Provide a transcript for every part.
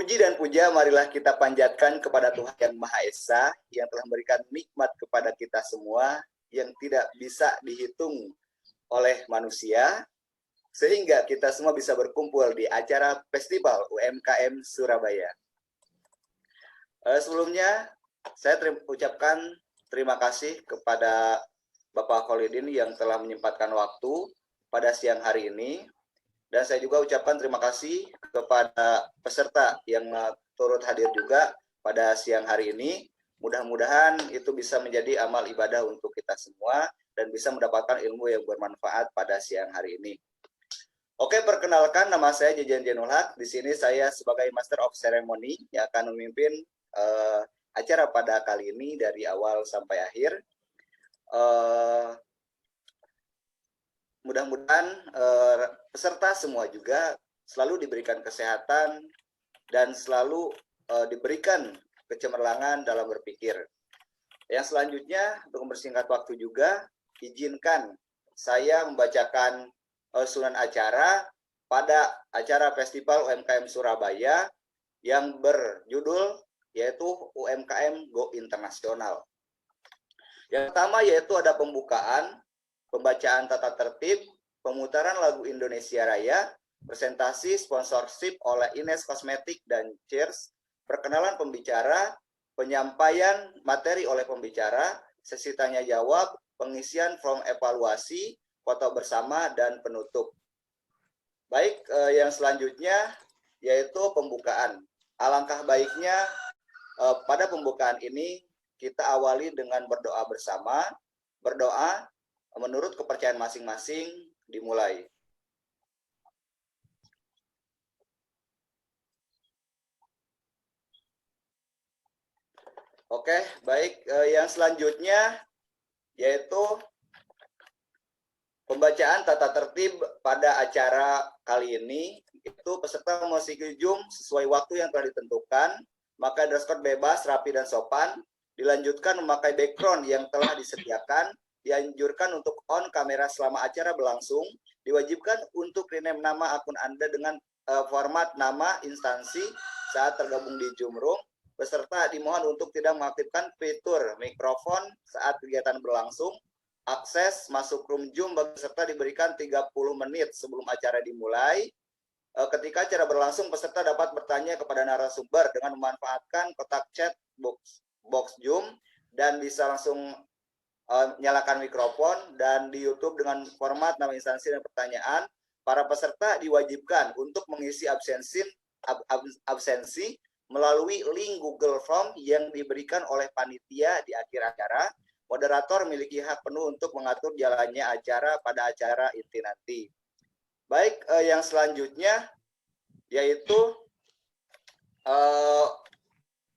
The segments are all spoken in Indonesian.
Puji dan puja marilah kita panjatkan kepada Tuhan Yang Maha Esa yang telah memberikan nikmat kepada kita semua yang tidak bisa dihitung oleh manusia, sehingga kita semua bisa berkumpul di acara Festival UMKM Surabaya. Sebelumnya, saya ucapkan terima kasih kepada Bapak Kholidin yang telah menyempatkan waktu pada siang hari ini. Dan saya juga ucapkan terima kasih kepada peserta yang turut hadir juga pada siang hari ini. Mudah-mudahan itu bisa menjadi amal ibadah untuk kita semua dan bisa mendapatkan ilmu yang bermanfaat pada siang hari ini. Oke, perkenalkan nama saya Jejen Jenul Haq. Di sini saya sebagai Master of Ceremony yang akan memimpin acara pada kali ini dari awal sampai akhir. Mudah-mudahan peserta semua juga selalu diberikan kesehatan dan selalu diberikan kecemerlangan dalam berpikir. Yang selanjutnya, untuk mempersingkat waktu juga, izinkan saya membacakan susunan acara pada acara Festival UMKM Surabaya yang berjudul yaitu UMKM Go Internasional. Yang pertama yaitu ada pembukaan, pembacaan tata tertib, pemutaran lagu Indonesia Raya, presentasi sponsorship oleh Ines Kosmetik dan Cheers, perkenalan pembicara, penyampaian materi oleh pembicara, sesi tanya jawab, pengisian form evaluasi, foto bersama, dan penutup. Baik, yang selanjutnya yaitu pembukaan. Alangkah baiknya pada pembukaan ini kita awali dengan berdoa bersama, berdoa menurut kepercayaan masing-masing dimulai. Oke, baik. Yang selanjutnya yaitu pembacaan tata tertib pada acara kali ini. Itu peserta memasuki Zoom sesuai waktu yang telah ditentukan, maka dress code bebas, rapi, dan sopan. Dilanjutkan memakai background yang telah disediakan. Dianjurkan untuk on kamera selama acara berlangsung. Diwajibkan untuk rename nama akun Anda dengan format nama instansi saat tergabung di Zoom Room. Peserta dimohon untuk tidak mengaktifkan fitur mikrofon saat kegiatan berlangsung. Akses masuk room Zoom bagi peserta diberikan 30 menit sebelum acara dimulai. Ketika acara berlangsung, peserta dapat bertanya kepada narasumber dengan memanfaatkan kotak chat box Zoom dan bisa langsung nyalakan mikrofon. Dan di YouTube dengan format nama instansi dan pertanyaan, para peserta diwajibkan untuk mengisi absensi melalui link Google Form yang diberikan oleh panitia di akhir acara. Moderator memiliki hak penuh untuk mengatur jalannya acara pada acara inti nanti. Baik, yang selanjutnya yaitu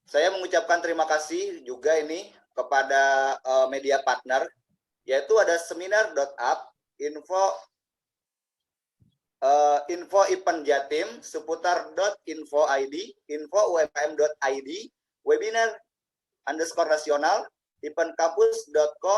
saya mengucapkan terima kasih juga ini kepada media partner, yaitu ada seminar.app, info event Jatim, seputar.info.id, info umkm.id, webinar _nasional, eventkampus.co,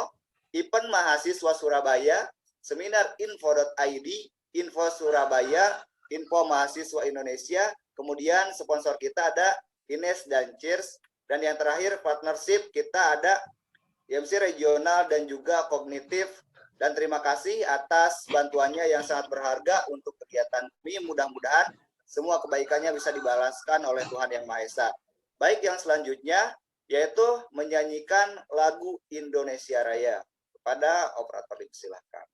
event mahasiswa Surabaya, seminar info.id, info Surabaya, info mahasiswa Indonesia, kemudian sponsor kita ada Ines dan Cheers, dan yang terakhir partnership kita ada IMC regional dan juga kognitif. Dan terima kasih atas bantuannya yang sangat berharga untuk kegiatan kami. Mudah-mudahan semua kebaikannya bisa dibalaskan oleh Tuhan Yang Maha Esa. Baik, yang selanjutnya yaitu menyanyikan lagu Indonesia Raya. Kepada operator dipersilakan.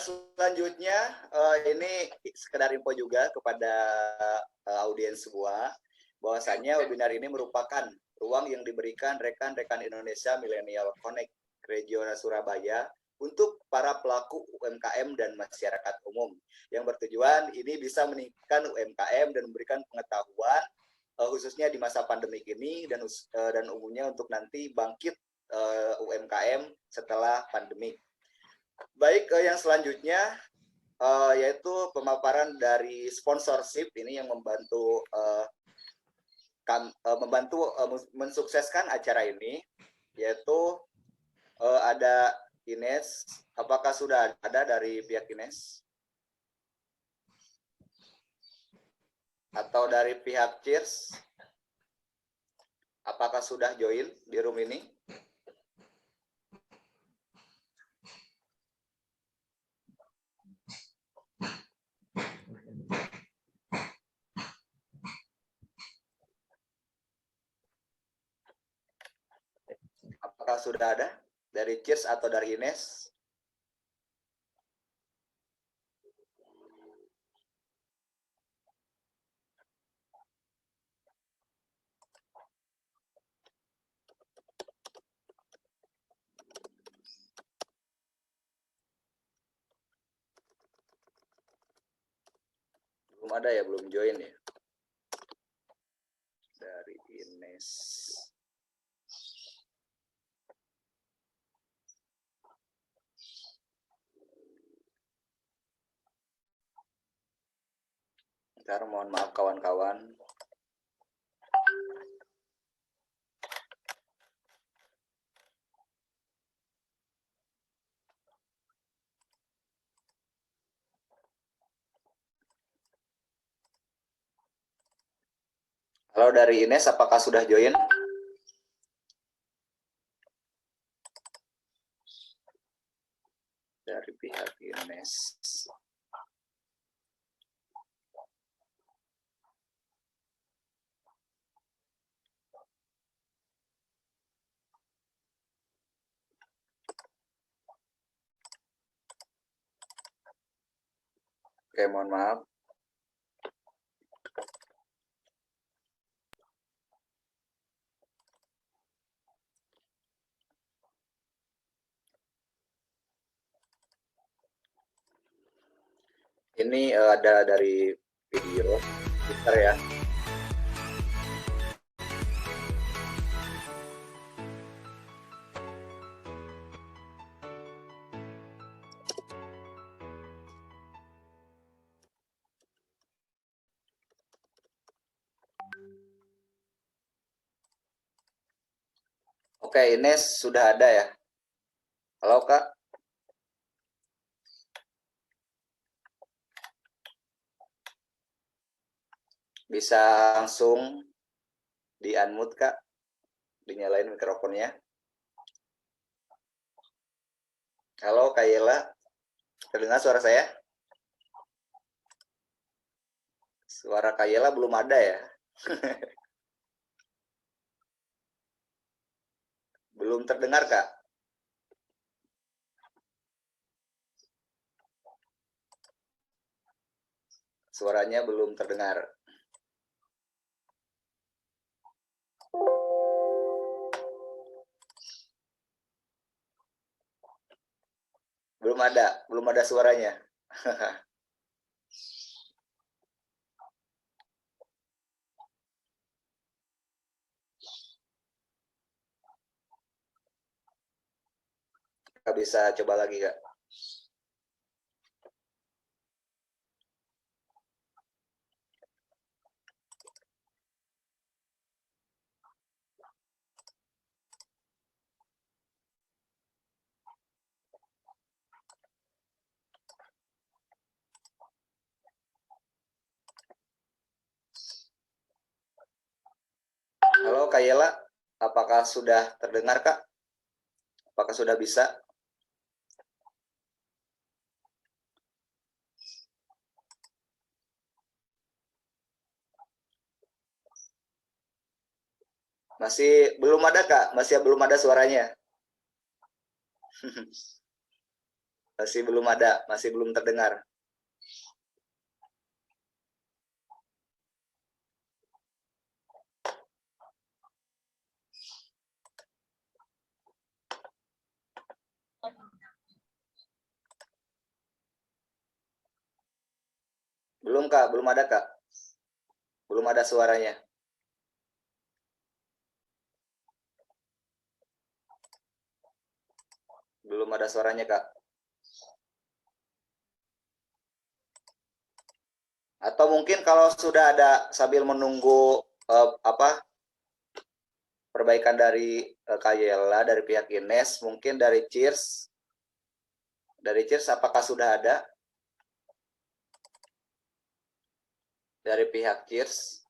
Yang selanjutnya ini sekedar info juga kepada audiens semua bahwasanya webinar ini merupakan ruang yang diberikan rekan-rekan Indonesia Millennial Connect Regional Surabaya untuk para pelaku UMKM dan masyarakat umum yang bertujuan ini bisa meningkatkan UMKM dan memberikan pengetahuan khususnya di masa pandemi ini dan umumnya untuk nanti bangkit UMKM setelah pandemi. Baik, yang selanjutnya yaitu pemaparan dari sponsorship ini yang membantu mensukseskan acara ini, yaitu ada Ines. Apakah sudah ada dari pihak Ines? Atau dari pihak Cheers? Apakah sudah join di room ini? Apakah sudah ada dari Cheers atau dari Ines? Belum ada ya, belum join ya. Dari Ines. Ntar mohon maaf kawan-kawan. Halo dari Ines, apakah sudah join? Dari pihak Ines. Oke, mohon maaf. Ini ada dari video, Twitter ya. Oke, Ines sudah ada ya. Halo Kak. Bisa langsung di-unmute Kak. Dinyalain mikrofonnya. Halo Kak Yela. Terdengar suara saya? Suara Kak Yela belum ada ya. Belum terdengar Kak. Suaranya belum terdengar. Belum ada suaranya. Kak bisa coba lagi Kak. Halo Kak Yela, apakah sudah terdengar Kak? Apakah sudah bisa? Masih belum ada Kak, masih belum ada suaranya. masih belum terdengar. Belum Kak, belum ada Kak. Belum ada suaranya. Belum ada suaranya Kak. Atau mungkin kalau sudah ada sambil menunggu perbaikan dari Kak Yela, dari pihak Ines, mungkin dari Cheers. Dari Cheers apakah sudah ada? Dari pihak Cheers.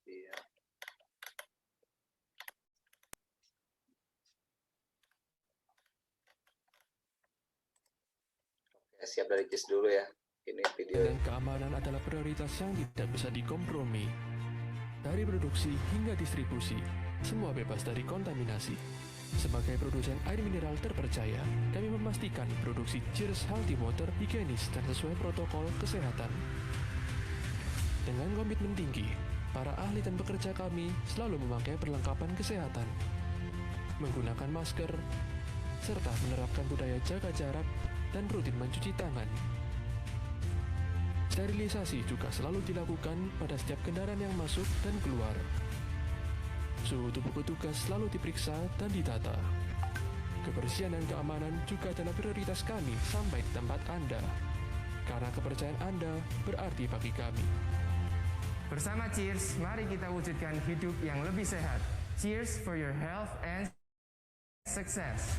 Iya. Oke, siap dari Cheers dulu ya. Ini video. Dan keamanan adalah prioritas yang tidak bisa dikompromi. Dari produksi hingga distribusi, semua bebas dari kontaminasi. Sebagai produsen air mineral terpercaya, kami memastikan produksi Cheers Healthy Water higienis dan sesuai protokol kesehatan. Dengan komitmen tinggi, para ahli dan pekerja kami selalu memakai perlengkapan kesehatan, menggunakan masker, serta menerapkan budaya jaga jarak dan rutin mencuci tangan. Sterilisasi juga selalu dilakukan pada setiap kendaraan yang masuk dan keluar. Suhu tubuh petugas selalu diperiksa dan ditata. Kebersihan dan keamanan juga adalah prioritas kami sampai di tempat Anda. Karena kepercayaan Anda berarti bagi kami. Bersama Cheers, mari kita wujudkan hidup yang lebih sehat. Cheers for your health and success.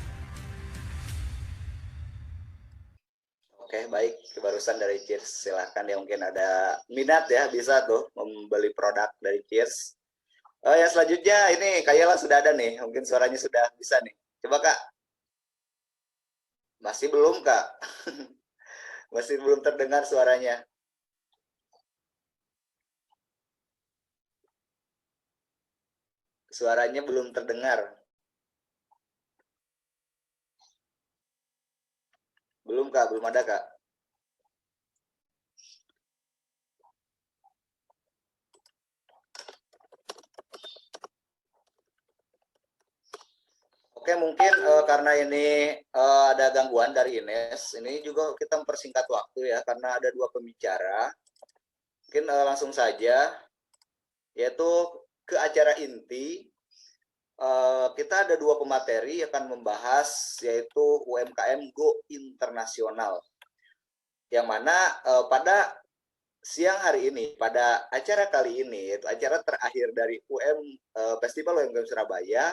Oke, baik. Barusan dari Cheers. Silahkan ya, mungkin ada minat ya, bisa tuh membeli produk dari Cheers. Ya selanjutnya ini Kak Yela sudah ada nih. Mungkin suaranya sudah bisa nih. Coba Kak. Masih belum Kak. Masih belum terdengar suaranya. Suaranya belum terdengar. Belum Kak, belum ada Kak. Oke, mungkin karena ini ada gangguan dari Ines, ini juga kita mempersingkat waktu ya, karena ada dua pembicara. Mungkin langsung saja, yaitu ke acara inti. Kita ada dua pemateri yang akan membahas, yaitu UMKM Go Internasional. Yang mana pada siang hari ini, pada acara kali ini, yaitu acara terakhir dari Festival UMKM Surabaya,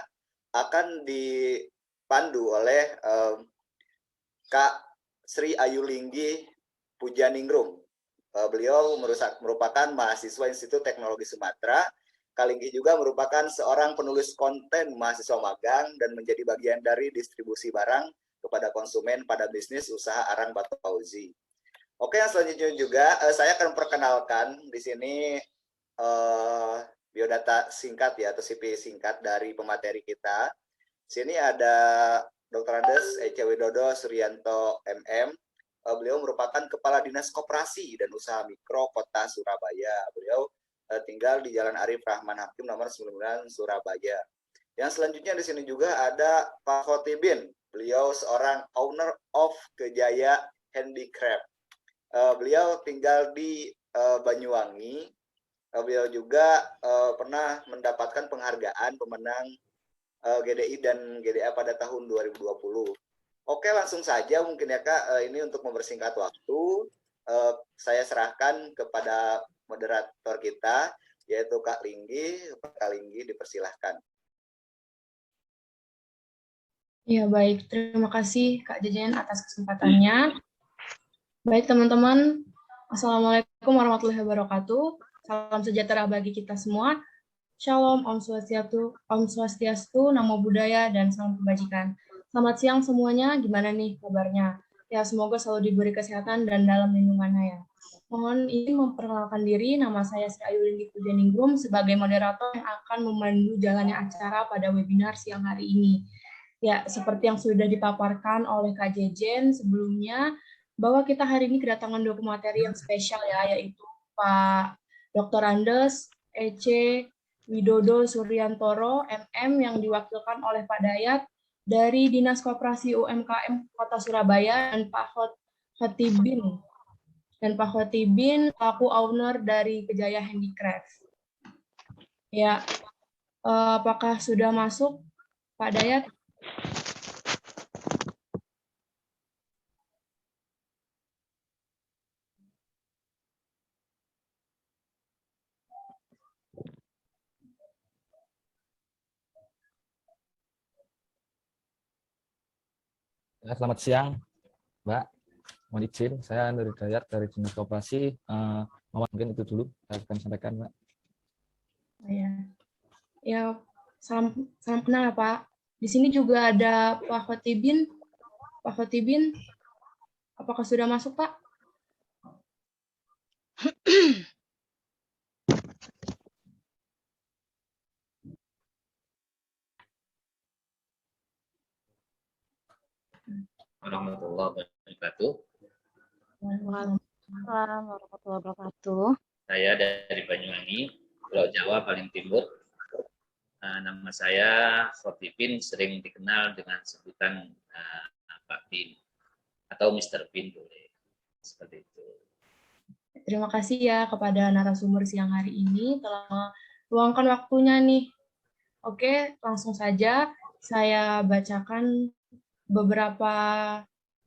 akan dipandu oleh Kak Sri Ayulinggi Pujaningrum. Beliau merupakan mahasiswa Institut Teknologi Sumatera. Kak Linggi juga merupakan seorang penulis konten mahasiswa magang dan menjadi bagian dari distribusi barang kepada konsumen pada bisnis usaha Arang Batu Fauzi. Oke, yang selanjutnya juga saya akan perkenalkan di sini biodata singkat ya, atau CV singkat dari pemateri kita. Sini ada Dr. Andes Ece Widodo Suryanto MM. Beliau merupakan Kepala Dinas Koperasi dan Usaha Mikro Kota Surabaya. Beliau tinggal di Jalan Arif Rahman Hakim nomor 9 Surabaya. Yang selanjutnya di sini juga ada Pak Khotibin. Beliau seorang owner of Kejaya Handicraft. Beliau tinggal di Banyuwangi. Beliau juga pernah mendapatkan penghargaan pemenang GDI dan GDA pada tahun 2020. Oke, langsung saja mungkin ya Kak, ini untuk mempersingkat waktu, saya serahkan kepada moderator kita, yaitu Kak Linggi. Kak Linggi, dipersilahkan. Ya, baik. Terima kasih Kak Jajan atas kesempatannya. Baik teman-teman, Assalamualaikum warahmatullahi wabarakatuh. Salam sejahtera bagi kita semua. Shalom, Om Swastiastu, Namo Buddhaya, dan salam kebajikan. Selamat siang semuanya, gimana nih kabarnya? Ya, semoga selalu diberi kesehatan dan dalam lindungannya ya. Mohon izin memperkenalkan diri, nama saya Sri Ayulinggi Pujaningrum sebagai moderator yang akan memandu jalannya acara pada webinar siang hari ini. Ya, seperti yang sudah dipaparkan oleh Kak Jejen sebelumnya, bahwa kita hari ini kedatangan dua pemateri yang spesial ya, yaitu Pak Dr. Andes, EC Widodo Suryantoro, MM, yang diwakilkan oleh Pak Dayat dari Dinas Koperasi UMKM Kota Surabaya, dan Pak Khotibin, selaku owner dari Kejaya Handicraft. Ya, apakah sudah masuk, Pak Dayat? Selamat siang, Mbak. Mohon izin, saya Nur Hidayat dari Dinas Koperasi. Mungkin itu dulu saya akan sampaikan, Mbak. Ya, salam kenal Pak. Di sini juga ada Pak Khotibin. Pak Khotibin, apakah sudah masuk, Pak? Warahmatullahi wabarakatuh. Waalaikumsalam warahmatullahi wabarakatuh. Saya dari Banyuwangi, Pulau Jawa paling timur. Nama saya Khotibin, sering dikenal dengan sebutan Pak Bin atau Mr. Bin boleh. Seperti itu. Terima kasih ya kepada narasumber siang hari ini telah meluangkan waktunya nih. Oke, langsung saja saya bacakan beberapa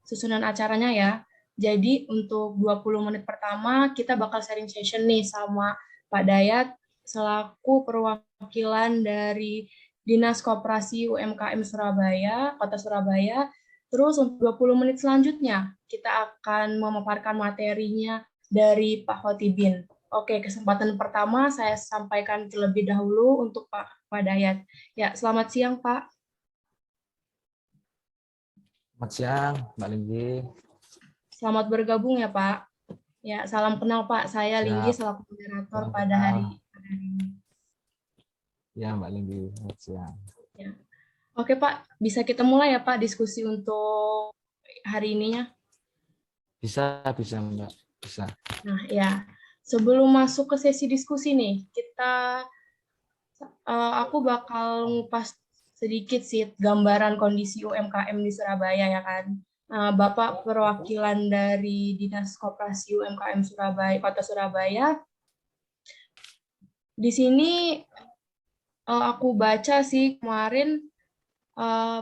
susunan acaranya ya. Jadi untuk 20 menit pertama kita bakal sharing session nih sama Pak Dayat selaku perwakilan dari Dinas Koperasi UMKM Surabaya, Kota Surabaya. Terus untuk 20 menit selanjutnya kita akan memaparkan materinya dari Pak Khotibin. Oke, kesempatan pertama saya sampaikan terlebih dahulu untuk Pak Dayat. Ya, selamat siang Pak. Selamat siang, Mbak Linggi. Selamat bergabung ya Pak. Ya, salam kenal Pak. Saya Linggi selaku moderator pada hari ini. Ya, Mbak Linggi. Selamat siang. Ya. Oke Pak, bisa kita mulai ya Pak diskusi untuk hari ininya? Bisa Mbak. Bisa. Nah ya, sebelum masuk ke sesi diskusi nih, aku bakal ngupas sedikit sih gambaran kondisi UMKM di Surabaya ya kan. Bapak perwakilan dari Dinas Koperasi UMKM Surabaya, Kota Surabaya. Di sini aku baca sih kemarin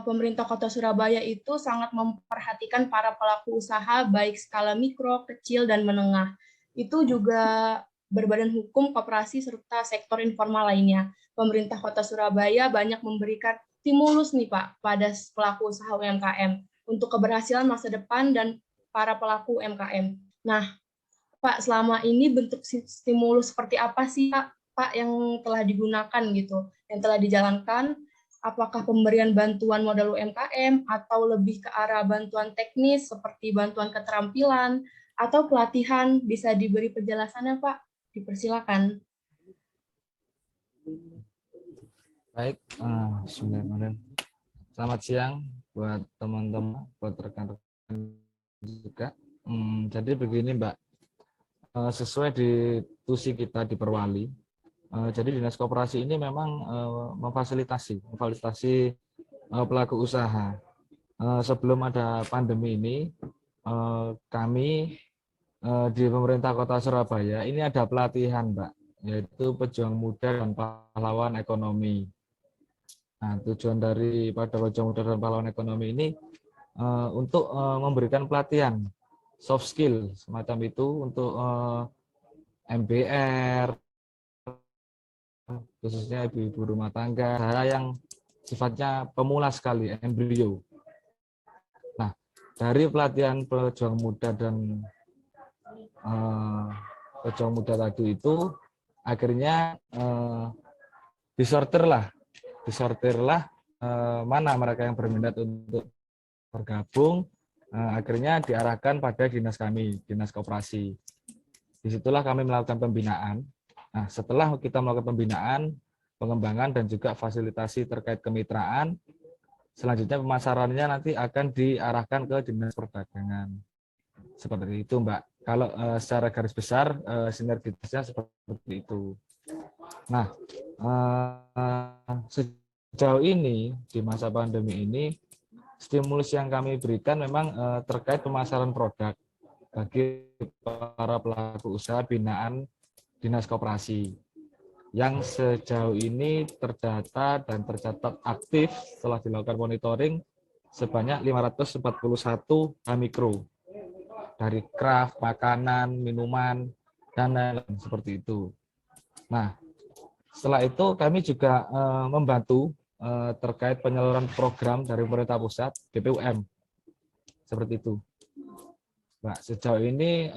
pemerintah Kota Surabaya itu sangat memperhatikan para pelaku usaha baik skala mikro, kecil, dan menengah. Itu juga berbadan hukum, koperasi, serta sektor informal lainnya. Pemerintah Kota Surabaya banyak memberikan stimulus nih Pak pada pelaku usaha UMKM untuk keberhasilan masa depan dan para pelaku UMKM. Nah, Pak, selama ini bentuk stimulus seperti apa sih Pak yang telah digunakan gitu, yang telah dijalankan? Apakah pemberian bantuan modal UMKM atau lebih ke arah bantuan teknis seperti bantuan keterampilan atau pelatihan? Bisa diberi penjelasannya Pak? Dipersilakan. Baik, bismillahirrahmanirrahim. Selamat siang buat teman-teman, buat rekan-rekan juga. Jadi begini Mbak, sesuai di tusi kita di Perwali, jadi Dinas Koperasi ini memang memfasilitasi pelaku usaha. Sebelum ada pandemi ini, kami di pemerintah Kota Surabaya ini ada pelatihan Mbak, yaitu pejuang muda dan pahlawan ekonomi. Nah, tujuan daripada pejuang muda dan pahlawan ekonomi ini untuk memberikan pelatihan soft skill semacam itu untuk MBR, khususnya ibu-ibu rumah tangga yang sifatnya pemula sekali, embrio. Nah, dari pelatihan pejuang muda dan pejuang muda tadi itu akhirnya disortirlah mana mereka yang berminat untuk bergabung, akhirnya diarahkan pada dinas kami, Dinas Koperasi. Disitulah kami melakukan pembinaan. Nah, setelah kita melakukan pembinaan, pengembangan dan juga fasilitasi terkait kemitraan, selanjutnya pemasarannya nanti akan diarahkan ke Dinas Perdagangan. Seperti itu, Mbak. Kalau secara garis besar sinergitasnya seperti itu. Nah, sejauh ini di masa pandemi ini stimulus yang kami berikan memang terkait pemasaran produk bagi para pelaku usaha binaan Dinas Koperasi yang sejauh ini terdata dan tercatat aktif setelah dilakukan monitoring sebanyak 541 mikro dari craft, makanan, minuman, dan lain-lain seperti itu. Nah, setelah itu kami juga membantu terkait penyaluran program dari pemerintah pusat, BPUM, seperti itu. Nah, sejauh ini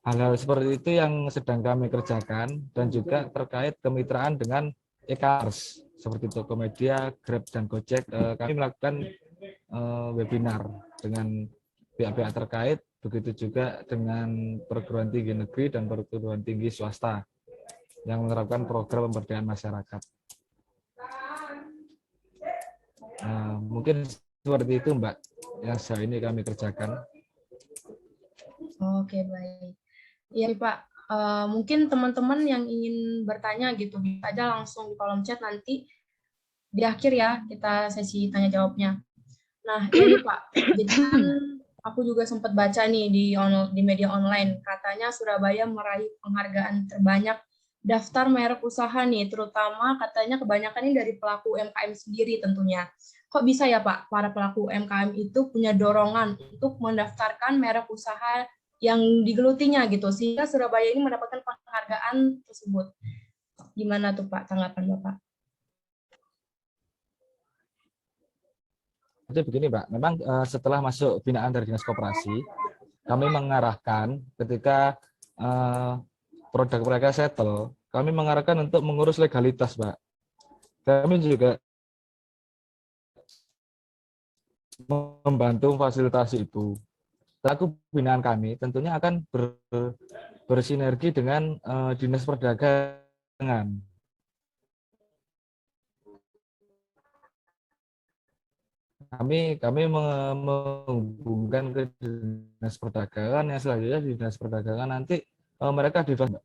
hal-hal seperti itu yang sedang kami kerjakan dan juga terkait kemitraan dengan e-commerce seperti Tokopedia, Grab, dan Gojek. Kami melakukan webinar dengan pihak-pihak terkait, begitu juga dengan perguruan tinggi negeri dan perguruan tinggi swasta yang menerapkan program pemberdayaan masyarakat. Mungkin seperti itu, Mbak, yang sejauh ini kami kerjakan. Oke, baik. Iya, Pak. Mungkin teman-teman yang ingin bertanya gitu, bisa aja langsung di kolom chat nanti di akhir ya kita sesi tanya jawabnya. Nah, ini Pak, jadi kan aku juga sempat baca nih di media online, katanya Surabaya meraih penghargaan terbanyak daftar merek usaha nih, terutama katanya kebanyakan ini dari pelaku UMKM sendiri tentunya. Kok bisa ya Pak, para pelaku UMKM itu punya dorongan untuk mendaftarkan merek usaha yang digelutinya gitu, sehingga Surabaya ini mendapatkan penghargaan tersebut. Gimana tuh Pak tanggapan Bapak? Jadi begini, Mbak, memang setelah masuk binaan dari Dinas Koperasi, kami mengarahkan ketika produk mereka settle, kami mengarahkan untuk mengurus legalitas, Mbak. Kami juga membantu fasilitasi itu. Pelaku binaan kami tentunya akan bersinergi dengan Dinas Perdagangan. Kami menghubungkan ke Dinas Perdagangan, yang selanjutnya di Dinas Perdagangan nanti mereka dibantu.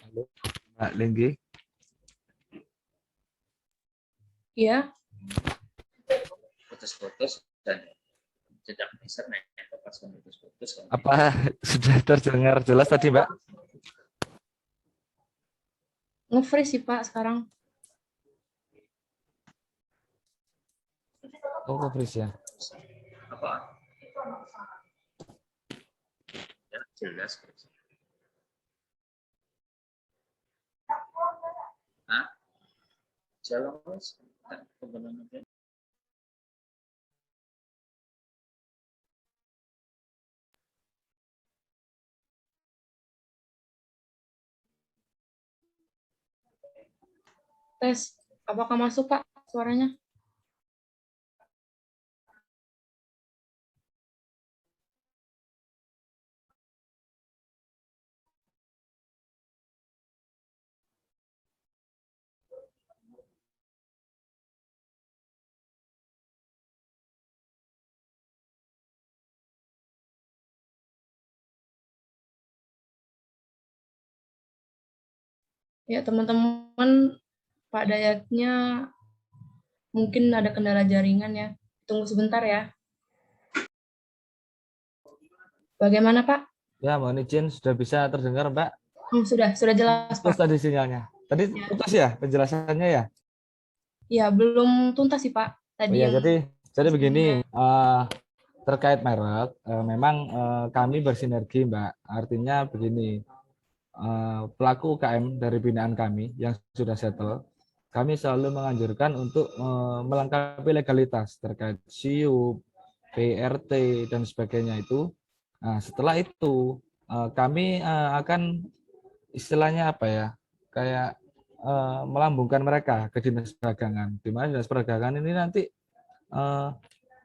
Halo, Mbak Lenggi. Iya. Putus-putus dan jejak internet pas putus-putus. Apa sudah terdengar jelas tadi, Mbak? Nge-freeze sih Pak sekarang. Oh, nge-freeze ya. Apa? Ya, jelas. Hah? Jalan mas. Tes, apakah masuk Pak suaranya? Ya teman-teman, Pak Dayatnya mungkin ada kendala jaringan ya. Tunggu sebentar ya. Bagaimana Pak? Ya, mohon izin sudah bisa terdengar, Mbak. Sudah jelas Terus Pak. tadi sinyalnya. Tadi Ya. putus ya penjelasannya ya? Ya, belum tuntas sih Pak. Tadi Oh, ya, yang jadi begini, terkait merek, memang kami bersinergi, Mbak. Artinya begini, pelaku UKM dari binaan kami yang sudah settle, kami selalu menganjurkan untuk melengkapi legalitas terkait SIUP, PRT, dan sebagainya itu. Nah, setelah itu kami akan istilahnya apa ya, kayak melambungkan mereka ke Dinas Perdagangan, di mana Dinas Perdagangan ini nanti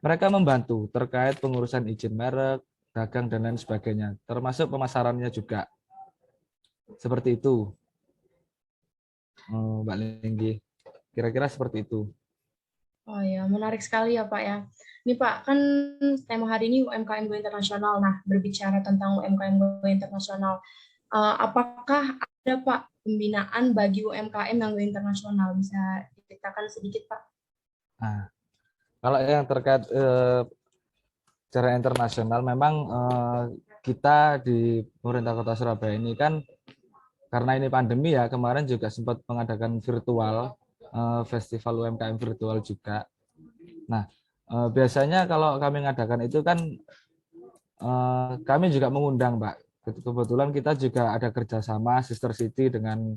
mereka membantu terkait pengurusan izin merek, dagang, dan lain sebagainya, termasuk pemasarannya juga. Seperti itu, Mbak Linggi. Kira-kira seperti itu. Oh ya, menarik sekali ya Pak ya. Ini Pak, kan tema hari ini UMKM Go Internasional. Nah, berbicara tentang UMKM Go Internasional, apakah ada Pak pembinaan bagi UMKM yang Go Internasional? Bisa diceritakan sedikit Pak? Nah, kalau yang terkait secara internasional, memang kita di pemerintah Kota Surabaya ini kan, karena ini pandemi ya, kemarin juga sempat mengadakan virtual, festival UMKM virtual juga. Nah, biasanya kalau kami mengadakan itu kan kami juga mengundang, Mbak. Kebetulan kita juga ada kerjasama Sister City dengan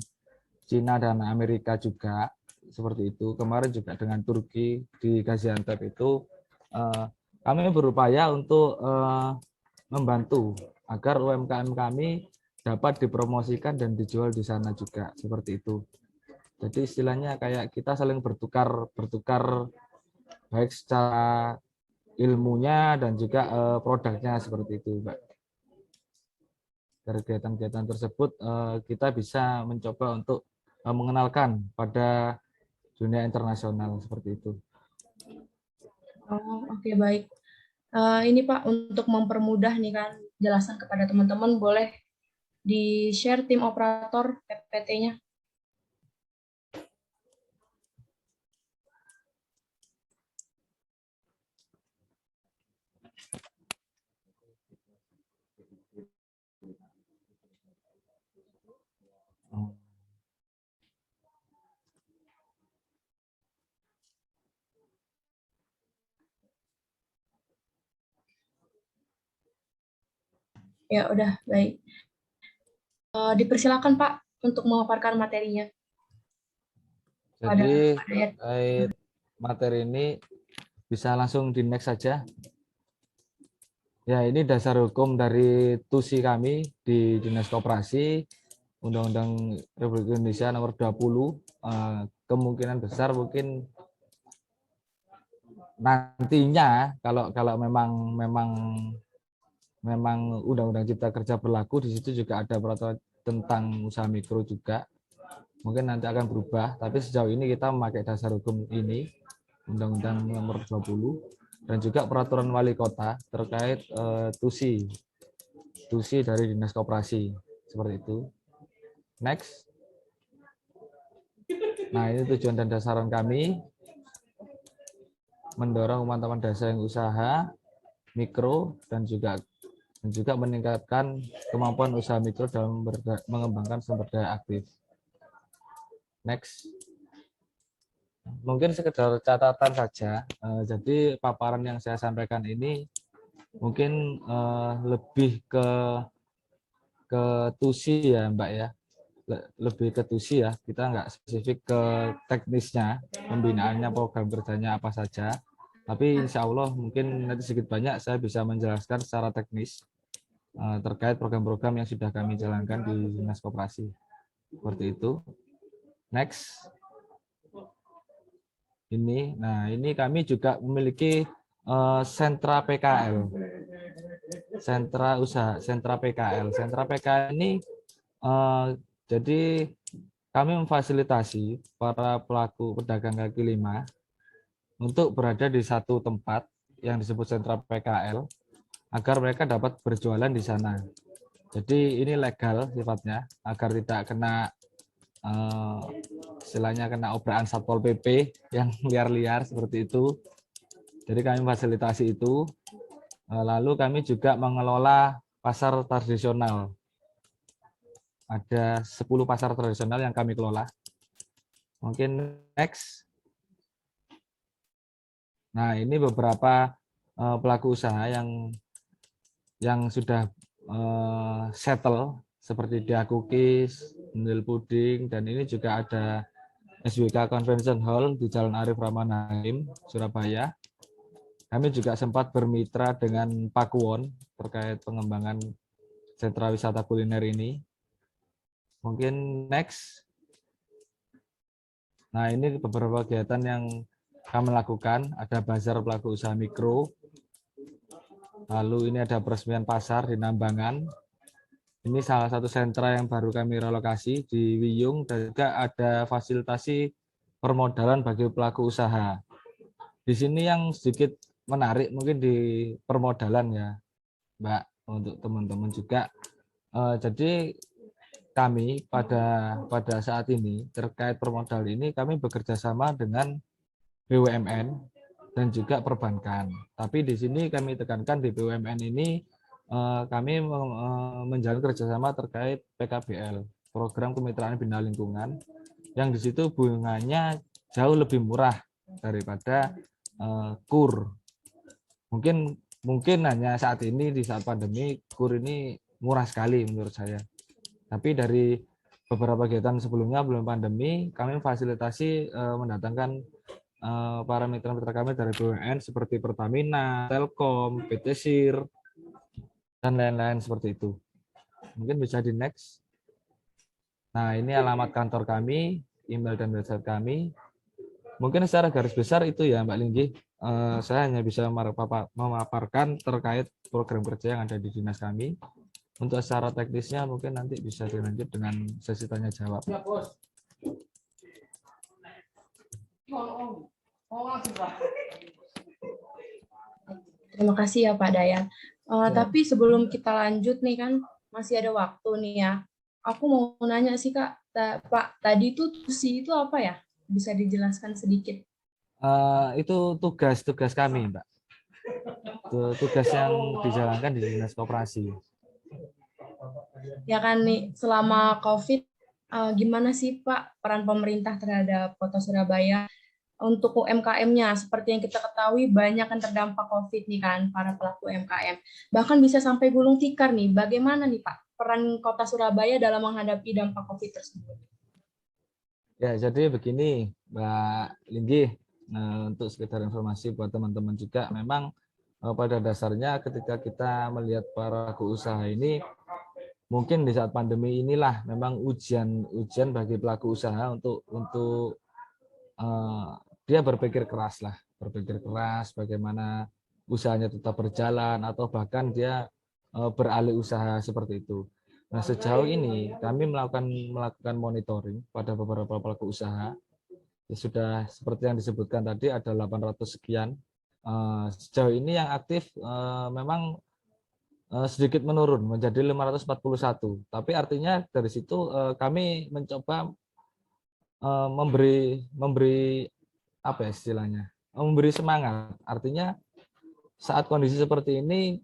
Cina dan Amerika juga, seperti itu. Kemarin juga dengan Turki di Gaziantep itu kami berupaya untuk membantu agar UMKM kami dapat dipromosikan dan dijual di sana juga, seperti itu. Jadi istilahnya kayak kita saling bertukar baik secara ilmunya dan juga produknya, seperti itu, Mbak. Dari kegiatan-kegiatan tersebut kita bisa mencoba untuk mengenalkan pada dunia internasional, seperti itu. Oh, oke, baik. Ini Pak, untuk mempermudah nih kan jelasan kepada teman-teman, boleh di-share tim operator PPT-nya? Ya, udah, baik. Dipersilakan Pak untuk memaparkan materinya. Jadi terkait materi ini bisa langsung di next saja. Ya, ini dasar hukum dari TUSI kami di Dinas Koperasi, Undang-Undang Republik Indonesia nomor 20. Kemungkinan besar mungkin nantinya kalau memang Undang-Undang Cipta Kerja berlaku, di situ juga ada peraturan tentang usaha mikro juga. Mungkin nanti akan berubah, tapi sejauh ini kita memakai dasar hukum ini, Undang-Undang nomor 20, dan juga peraturan wali kota terkait TUSI dari Dinas Koperasi, seperti itu. Next. Nah, ini tujuan dan dasaran kami, mendorong teman-teman desa yang usaha mikro dan juga meningkatkan kemampuan usaha mikro dalam mengembangkan sumber daya aktif. Next. Mungkin sekedar catatan saja. Jadi paparan yang saya sampaikan ini mungkin lebih ke TUSI ya, Mbak ya. Lebih ke TUSI ya. Kita nggak spesifik ke teknisnya, pembinaannya, program kerjanya apa saja. Tapi insya Allah mungkin nanti sedikit banyak saya bisa menjelaskan secara teknis terkait program-program yang sudah kami jalankan di Dinas Koperasi. Seperti itu. Next. Ini kami juga memiliki sentra PKL, sentra usaha, sentra PKL. Sentra PKL ini jadi kami memfasilitasi para pelaku pedagang kaki lima untuk berada di satu tempat yang disebut sentra PKL agar mereka dapat berjualan di sana. Jadi ini legal sifatnya agar tidak kena istilahnya kena obraan Satpol PP yang liar-liar seperti itu. Jadi kami fasilitasi itu. Lalu kami juga mengelola pasar tradisional. Ada 10 pasar tradisional yang kami kelola. Mungkin next. Nah, ini beberapa pelaku usaha yang sudah settle seperti Dia Cookies, Nil Puding, dan ini juga ada SWK Convention Hall di Jalan Arif Rahman, Surabaya. Kami juga sempat bermitra dengan Pakuwon terkait pengembangan sentra wisata kuliner ini. Mungkin next. Nah, ini beberapa kegiatan yang kami lakukan. Ada bazar pelaku usaha mikro. Lalu ini ada peresmian pasar di Nambangan. Ini salah satu sentra yang baru kami relokasi di Wiyung, dan juga ada fasilitasi permodalan bagi pelaku usaha. Di sini yang sedikit menarik mungkin di permodalan ya, Mbak, untuk teman-teman juga. Jadi kami pada saat ini terkait permodalan ini kami bekerja sama dengan BUMN dan juga perbankan. Tapi di sini kami tekankan di BUMN ini kami menjalin kerjasama terkait PKBL, Program Kemitraan Bina Lingkungan, yang di situ bunganya jauh lebih murah daripada KUR. Mungkin hanya saat ini di saat pandemi KUR ini murah sekali menurut saya. Tapi dari beberapa kegiatan sebelumnya belum pandemi, kami fasilitasi mendatangkan para mitra-mitra kami dari BUMN seperti Pertamina, Telkom, PT SIR, dan lain-lain seperti itu. Mungkin bisa di next. Nah, ini alamat kantor kami, email dan website kami. Mungkin secara garis besar itu ya Mbak Linggi. Saya hanya bisa memaparkan terkait program kerja yang ada di dinas kami. Untuk secara teknisnya mungkin nanti bisa dilanjut dengan sesi tanya jawab. Ya, Bos. Terima kasih ya Pak Dayan. Tapi sebelum kita lanjut nih kan masih ada waktu nih ya. Aku mau nanya sih Kak, Pak, tadi itu TUSI itu apa ya? Bisa dijelaskan sedikit? Itu tugas kami, Mbak. Tugas yang dijalankan di Dinas Koperasi. Ya kan nih, selama COVID, gimana sih Pak peran pemerintah terhadap Kota Surabaya untuk UMKM-nya? Seperti yang kita ketahui banyak yang terdampak COVID nih kan, para pelaku UMKM. Bahkan bisa sampai gulung tikar nih. Bagaimana nih Pak peran Kota Surabaya dalam menghadapi dampak COVID tersebut? Ya, jadi begini Mbak Linggi, untuk sekedar informasi buat teman-teman juga, memang pada dasarnya ketika kita melihat para pelaku usaha ini, mungkin di saat pandemi inilah memang ujian bagi pelaku usaha untuk dia berpikir keras bagaimana usahanya tetap berjalan atau bahkan dia beralih usaha seperti itu. Nah, sejauh ini kami melakukan monitoring pada beberapa pelaku usaha. Ya, sudah seperti yang disebutkan tadi ada 800 sekian. Sejauh ini yang aktif memang sedikit menurun menjadi 541. Tapi artinya dari situ kami mencoba memberi apa ya istilahnya? Memberi semangat. Artinya saat kondisi seperti ini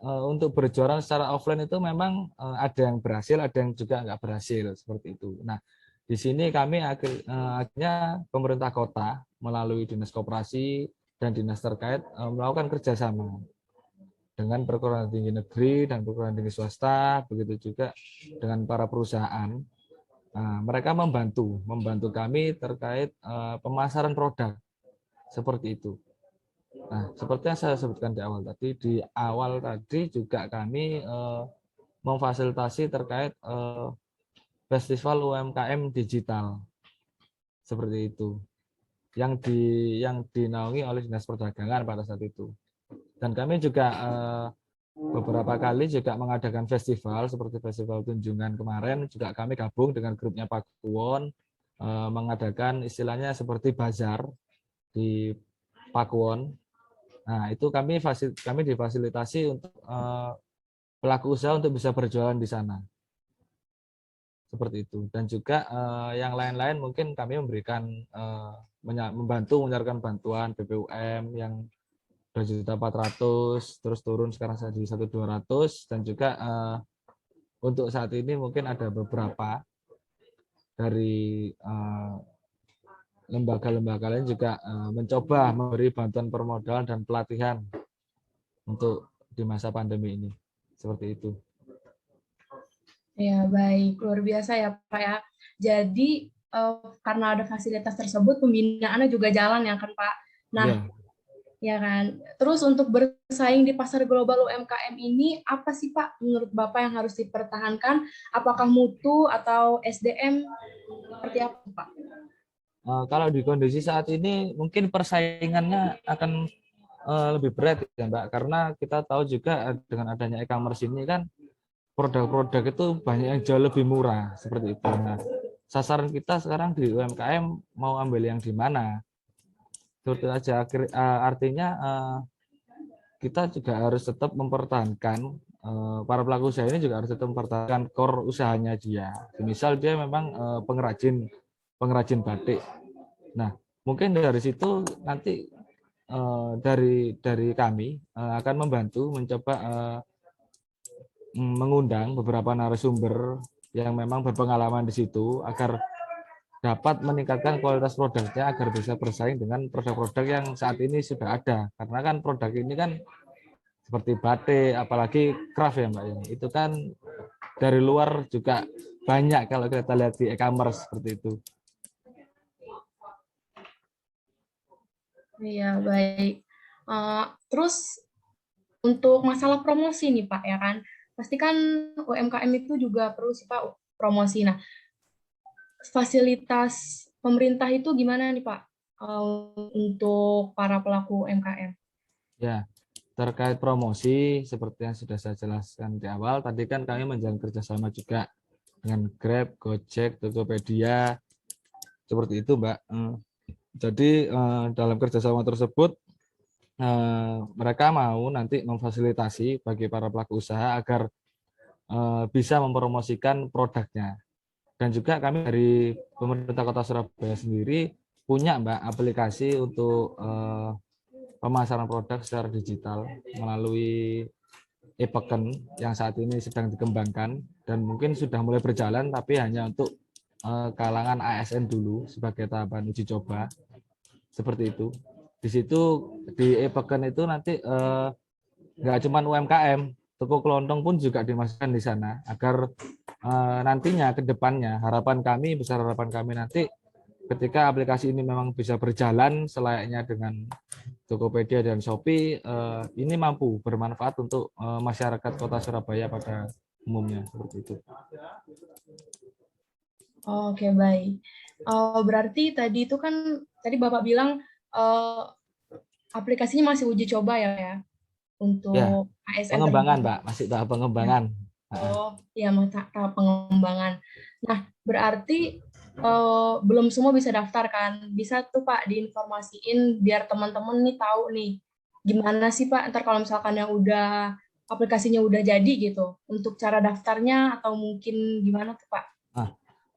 untuk berjualan secara offline itu memang ada yang berhasil, ada yang juga nggak berhasil seperti itu. Nah, di sini kami akhirnya pemerintah kota melalui dinas koperasi dan dinas terkait melakukan kerjasama dengan perguruan tinggi negeri dan perguruan tinggi swasta, begitu juga dengan para perusahaan. Nah, mereka membantu kami terkait pemasaran produk seperti itu. Nah, seperti yang saya sebutkan di awal tadi juga kami memfasilitasi terkait festival UMKM digital seperti itu, yang dinaungi oleh Dinas Perdagangan pada saat itu. Dan kami juga beberapa kali juga mengadakan festival seperti festival Tunjungan kemarin, juga kami gabung dengan grupnya Pak Kuwon mengadakan istilahnya seperti bazar di Pakuwon. Nah, itu kami difasilitasi untuk pelaku usaha untuk bisa berjualan di sana. Seperti itu. Dan juga yang lain-lain mungkin kami memberikan membantu menyalurkan bantuan BPUM yang 2.400.000 terus turun sekarang jadi 1.200.000, dan juga untuk saat ini mungkin ada beberapa dari lembaga-lembaga lain juga mencoba memberi bantuan permodalan dan pelatihan untuk di masa pandemi ini. Seperti itu. Ya, baik. Luar biasa ya, Pak ya. Jadi, karena ada fasilitas tersebut, pembinaannya juga jalan ya kan, Pak? Nah, ya kan. Terus untuk bersaing di pasar global UMKM ini, apa sih Pak menurut Bapak yang harus dipertahankan? Apakah mutu atau SDM? Seperti apa Pak? Kalau di kondisi saat ini mungkin persaingannya akan lebih berat ya Mbak, karena kita tahu juga dengan adanya e-commerce ini kan produk-produk itu banyak yang jauh lebih murah seperti itu. Nah, sasaran kita sekarang di UMKM mau ambil yang di mana? Seperti aja artinya kita juga harus tetap mempertahankan para pelaku usaha ini juga harus tetap mempertahankan core usahanya dia. Misal dia memang pengrajin batik. Nah, mungkin dari situ nanti dari kami akan membantu mencoba mengundang beberapa narasumber yang memang berpengalaman di situ agar dapat meningkatkan kualitas produknya agar bisa bersaing dengan produk-produk yang saat ini sudah ada. Karena kan produk ini kan seperti batik, apalagi craft ya Mbak ya. Itu kan dari luar juga banyak kalau kita lihat di e-commerce seperti itu. Iya, baik. Terus untuk masalah promosi nih Pak, ya kan? Pasti kan UMKM itu juga perlu sih Pak promosi. Nah, fasilitas pemerintah itu gimana nih Pak untuk para pelaku UMKM? Ya, terkait promosi seperti yang sudah saya jelaskan di awal, tadi kan kami menjalin kerjasama juga dengan Grab, Gojek, Tokopedia, seperti itu Mbak. Jadi dalam kerjasama tersebut mereka mau nanti memfasilitasi bagi para pelaku usaha agar bisa mempromosikan produknya. Dan juga kami dari pemerintah Kota Surabaya sendiri punya Mbak aplikasi untuk pemasaran produk secara digital melalui e-peken yang saat ini sedang dikembangkan dan mungkin sudah mulai berjalan tapi hanya untuk kalangan ASN dulu sebagai tahapan uji coba seperti itu. Di situ di e-peken itu nanti nggak cuma UMKM, toko kelontong pun juga dimasukkan di sana agar nantinya ke depannya besar harapan kami nanti ketika aplikasi ini memang bisa berjalan selayaknya dengan Tokopedia dan Shopee, ini mampu bermanfaat untuk masyarakat Kota Surabaya pada umumnya seperti itu. Oke, baik. Berarti tadi itu kan tadi Bapak bilang aplikasinya masih uji coba ya untuk Ya, ASN pengembangan, tertentu. Mbak, masih tahap pengembangan. Oh, iya, tahap pengembangan. Nah, berarti belum semua bisa daftar kan? Bisa tuh Pak diinformasiin biar teman-teman nih tahu nih gimana sih Pak ntar kalau misalkan yang udah aplikasinya udah jadi gitu untuk cara daftarnya atau mungkin gimana tuh Pak? Nah,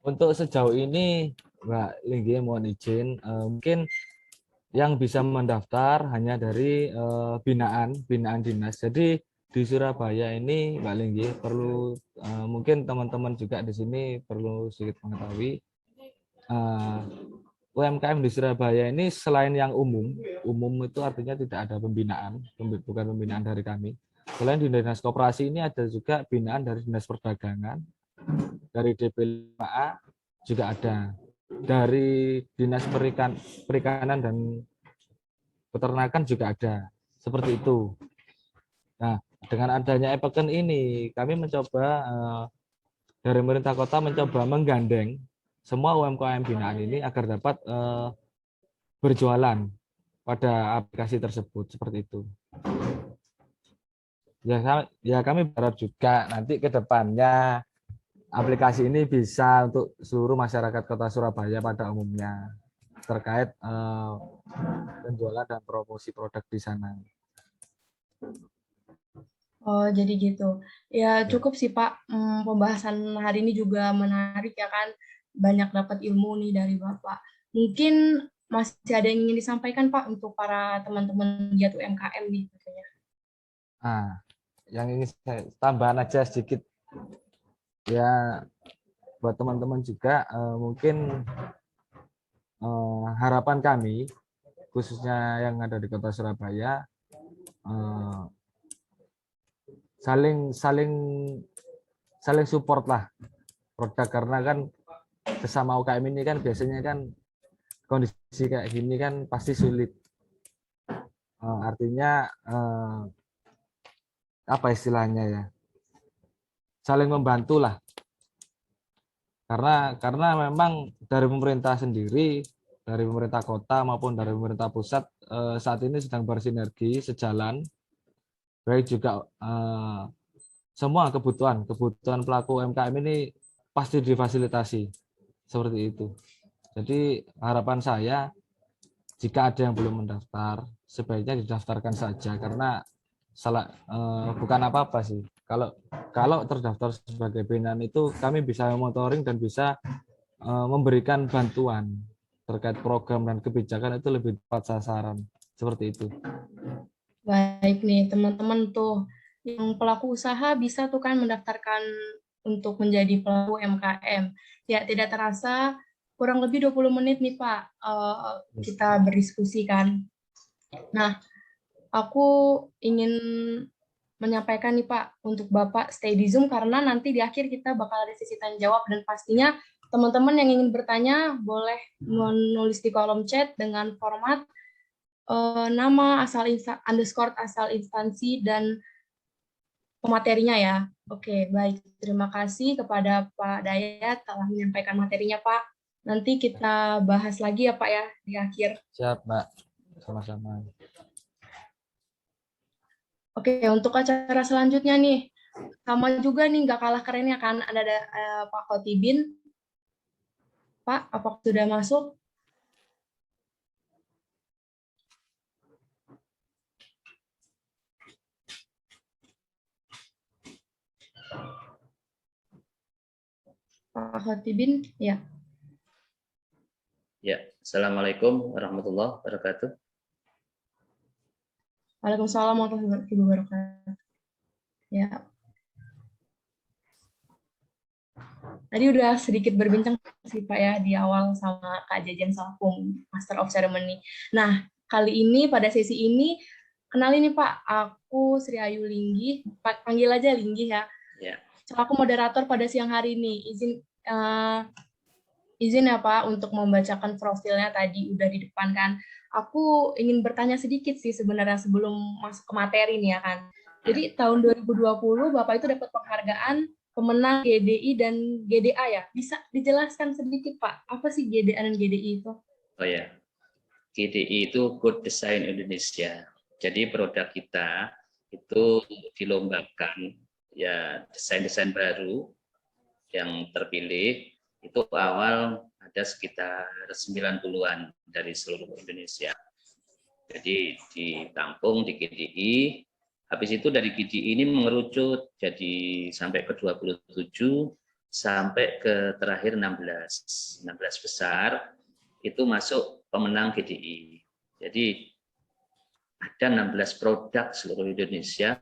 untuk sejauh ini Mbak Linggi mohon izin, mungkin yang bisa mendaftar hanya dari binaan dinas. Jadi di Surabaya ini Mbak Linggi perlu mungkin teman-teman juga di sini perlu sedikit mengetahui UMKM di Surabaya ini selain yang umum itu artinya tidak ada pembinaan, bukan pembinaan dari kami. Selain di Dinas Koperasi ini ada juga binaan dari Dinas Perdagangan, dari DP5A juga ada, dari Dinas Perikanan dan Peternakan juga ada, seperti itu. Nah, dengan adanya e-peken ini, kami mencoba dari pemerintah kota mencoba menggandeng semua UMKM binaan ini agar dapat berjualan pada aplikasi tersebut seperti itu. Ya kami berharap juga nanti ke depannya aplikasi ini bisa untuk seluruh masyarakat Kota Surabaya pada umumnya terkait penjualan dan promosi produk di sana. Oh, jadi gitu. Ya, cukup sih Pak. Pembahasan hari ini juga menarik ya kan. Banyak dapat ilmu nih dari Bapak. Mungkin masih ada yang ingin disampaikan Pak untuk para teman-teman giat UMKM nih katanya. Nah, yang ingin saya tambahan aja sedikit ya buat teman-teman juga mungkin harapan kami khususnya yang ada di Kota Surabaya saling support lah produk karena kan sesama UKM ini kan biasanya kan kondisi kayak gini kan pasti sulit. Artinya apa istilahnya ya? Saling membantu lah. Karena memang dari pemerintah sendiri, dari pemerintah kota maupun dari pemerintah pusat saat ini sedang bersinergi sejalan, baik juga semua kebutuhan pelaku UMKM ini pasti difasilitasi seperti itu. Jadi harapan saya jika ada yang belum mendaftar sebaiknya didaftarkan saja karena bukan apa-apa sih. Kalau terdaftar sebagai binaan itu kami bisa monitoring dan bisa memberikan bantuan terkait program dan kebijakan itu lebih tepat sasaran seperti itu. Baik nih teman-teman tuh yang pelaku usaha bisa tuh kan mendaftarkan untuk menjadi pelaku UMKM. Ya tidak terasa kurang lebih 20 menit nih Pak kita berdiskusi kan. Nah, aku ingin menyampaikan nih Pak untuk Bapak stay di Zoom karena nanti di akhir kita bakal ada sesi tanya jawab dan pastinya teman-teman yang ingin bertanya boleh menulis di kolom chat dengan format nama underscore asal instansi dan pematerinya ya. Oke, baik. Terima kasih kepada Pak Dayat telah menyampaikan materinya Pak. Nanti kita bahas lagi ya Pak ya di akhir. Siap, Mbak. Sama-sama. Oke, untuk acara selanjutnya nih, sama juga nih, nggak kalah kerennya kan, ada Pak Khotibin. Pak, apakah sudah masuk? Pak Khotibin, ya. Ya, Assalamualaikum warahmatullahi wabarakatuh. Waalaikumsalam warahmatullahi wabarakatuh. Ya. Tadi udah sedikit berbincang sih Pak ya di awal sama Kak Jajan selaku Master of Ceremony. Nah, kali ini pada sesi ini kenalin nih Pak, aku Sri Ayu Linggi, Pak panggil aja Linggi ya. Ya. Selaku moderator pada siang hari ini. Izin ya Pak untuk membacakan profilnya tadi udah di depan kan. Aku ingin bertanya sedikit sih sebenarnya sebelum masuk ke materi nih ya kan. Jadi tahun 2020 Bapak itu dapat penghargaan pemenang GDI dan GDA ya. Bisa dijelaskan sedikit Pak, apa sih GDA dan GDI itu? Oh ya, GDI itu Good Design Indonesia. Jadi produk kita itu dilombakan ya desain-desain baru yang terpilih itu awal ada sekitar 90-an dari seluruh Indonesia. Jadi ditampung di GDI, habis itu dari GDI ini mengerucut jadi sampai ke 27 sampai ke terakhir 16 besar itu masuk pemenang GDI. Jadi ada 16 produk seluruh Indonesia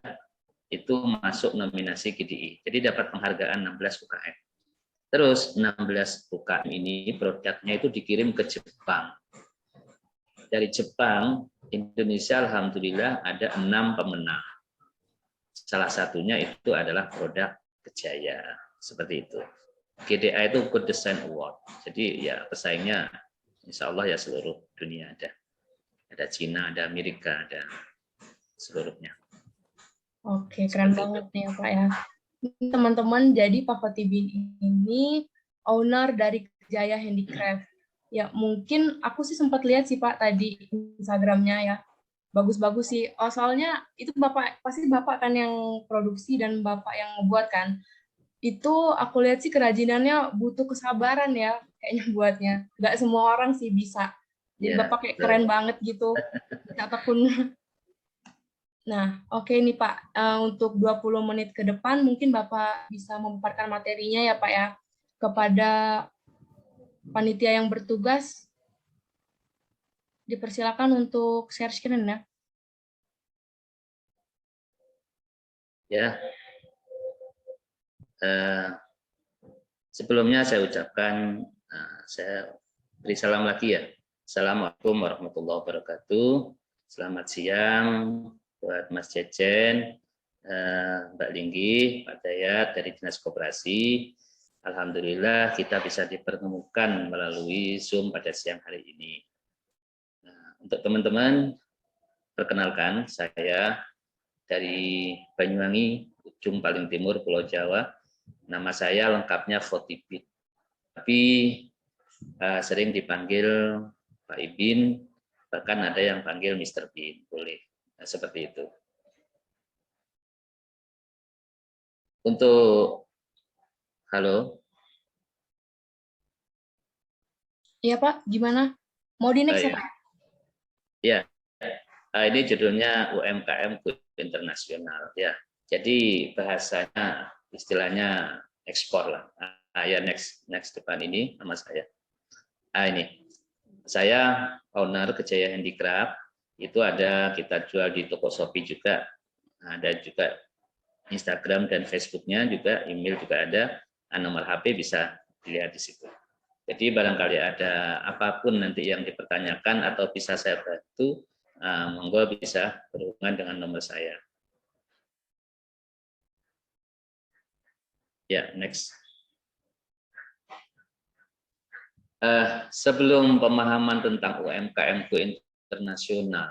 itu masuk nominasi GDI. Jadi dapat penghargaan 16 UKM. Terus 16 UKM ini produknya itu dikirim ke Jepang. Dari Jepang, Indonesia alhamdulillah ada 6 pemenang. Salah satunya itu adalah produk Kejaya, seperti itu. GDA itu Good Design Award. Jadi ya pesaingnya insya Allah ya seluruh dunia ada. Ada Cina, ada Amerika, ada seluruhnya. Oke, keren banget nih ya Pak ya. Teman-teman, jadi Pak Khotibin ini owner dari Kejaya Handicraft. Ya, mungkin aku sih sempat lihat sih Pak tadi Instagramnya ya. Bagus-bagus sih. Oh, soalnya itu pasti Bapak kan yang produksi dan Bapak yang ngebuat kan. Itu aku lihat sih kerajinannya butuh kesabaran ya kayaknya buatnya. Nggak semua orang sih bisa. Jadi Ya, Bapak kayak keren banget gitu. Ataupun Nah, oke nih Pak, untuk 20 menit ke depan mungkin Bapak bisa memaparkan materinya ya Pak ya, kepada panitia yang bertugas, dipersilakan untuk share screen ya. Ya. Sebelumnya saya ucapkan, saya beri salam lagi ya. Assalamualaikum warahmatullahi wabarakatuh. Selamat siang buat Mas Jejen, Mbak Linggi, Pak Dayat dari Dinas Koperasi. Alhamdulillah kita bisa dipertemukan melalui Zoom pada siang hari ini. Nah, untuk teman-teman, perkenalkan saya dari Banyuwangi, ujung paling timur Pulau Jawa. Nama saya lengkapnya Khotibin, tapi sering dipanggil Pak Ibin, bahkan ada yang panggil Mr. Bin, boleh. Nah, seperti itu. Untuk halo, Iya Pak, gimana? Mau di next ya ya. Pak? Ya, ini judulnya UMKM Go Internasional ya. Jadi bahasanya istilahnya ekspor lah. Ya next depan ini nama saya. Ini saya owner Kejaya Handicraft. Itu ada kita jual di toko Shopee juga. Ada juga Instagram dan Facebooknya juga, email juga ada. Nomor HP bisa dilihat di situ. Jadi barangkali ada apapun nanti yang dipertanyakan atau bisa saya bantu, monggo bisa berhubungan dengan nomor saya. Ya, next. Sebelum pemahaman tentang UMKM Go Internasional,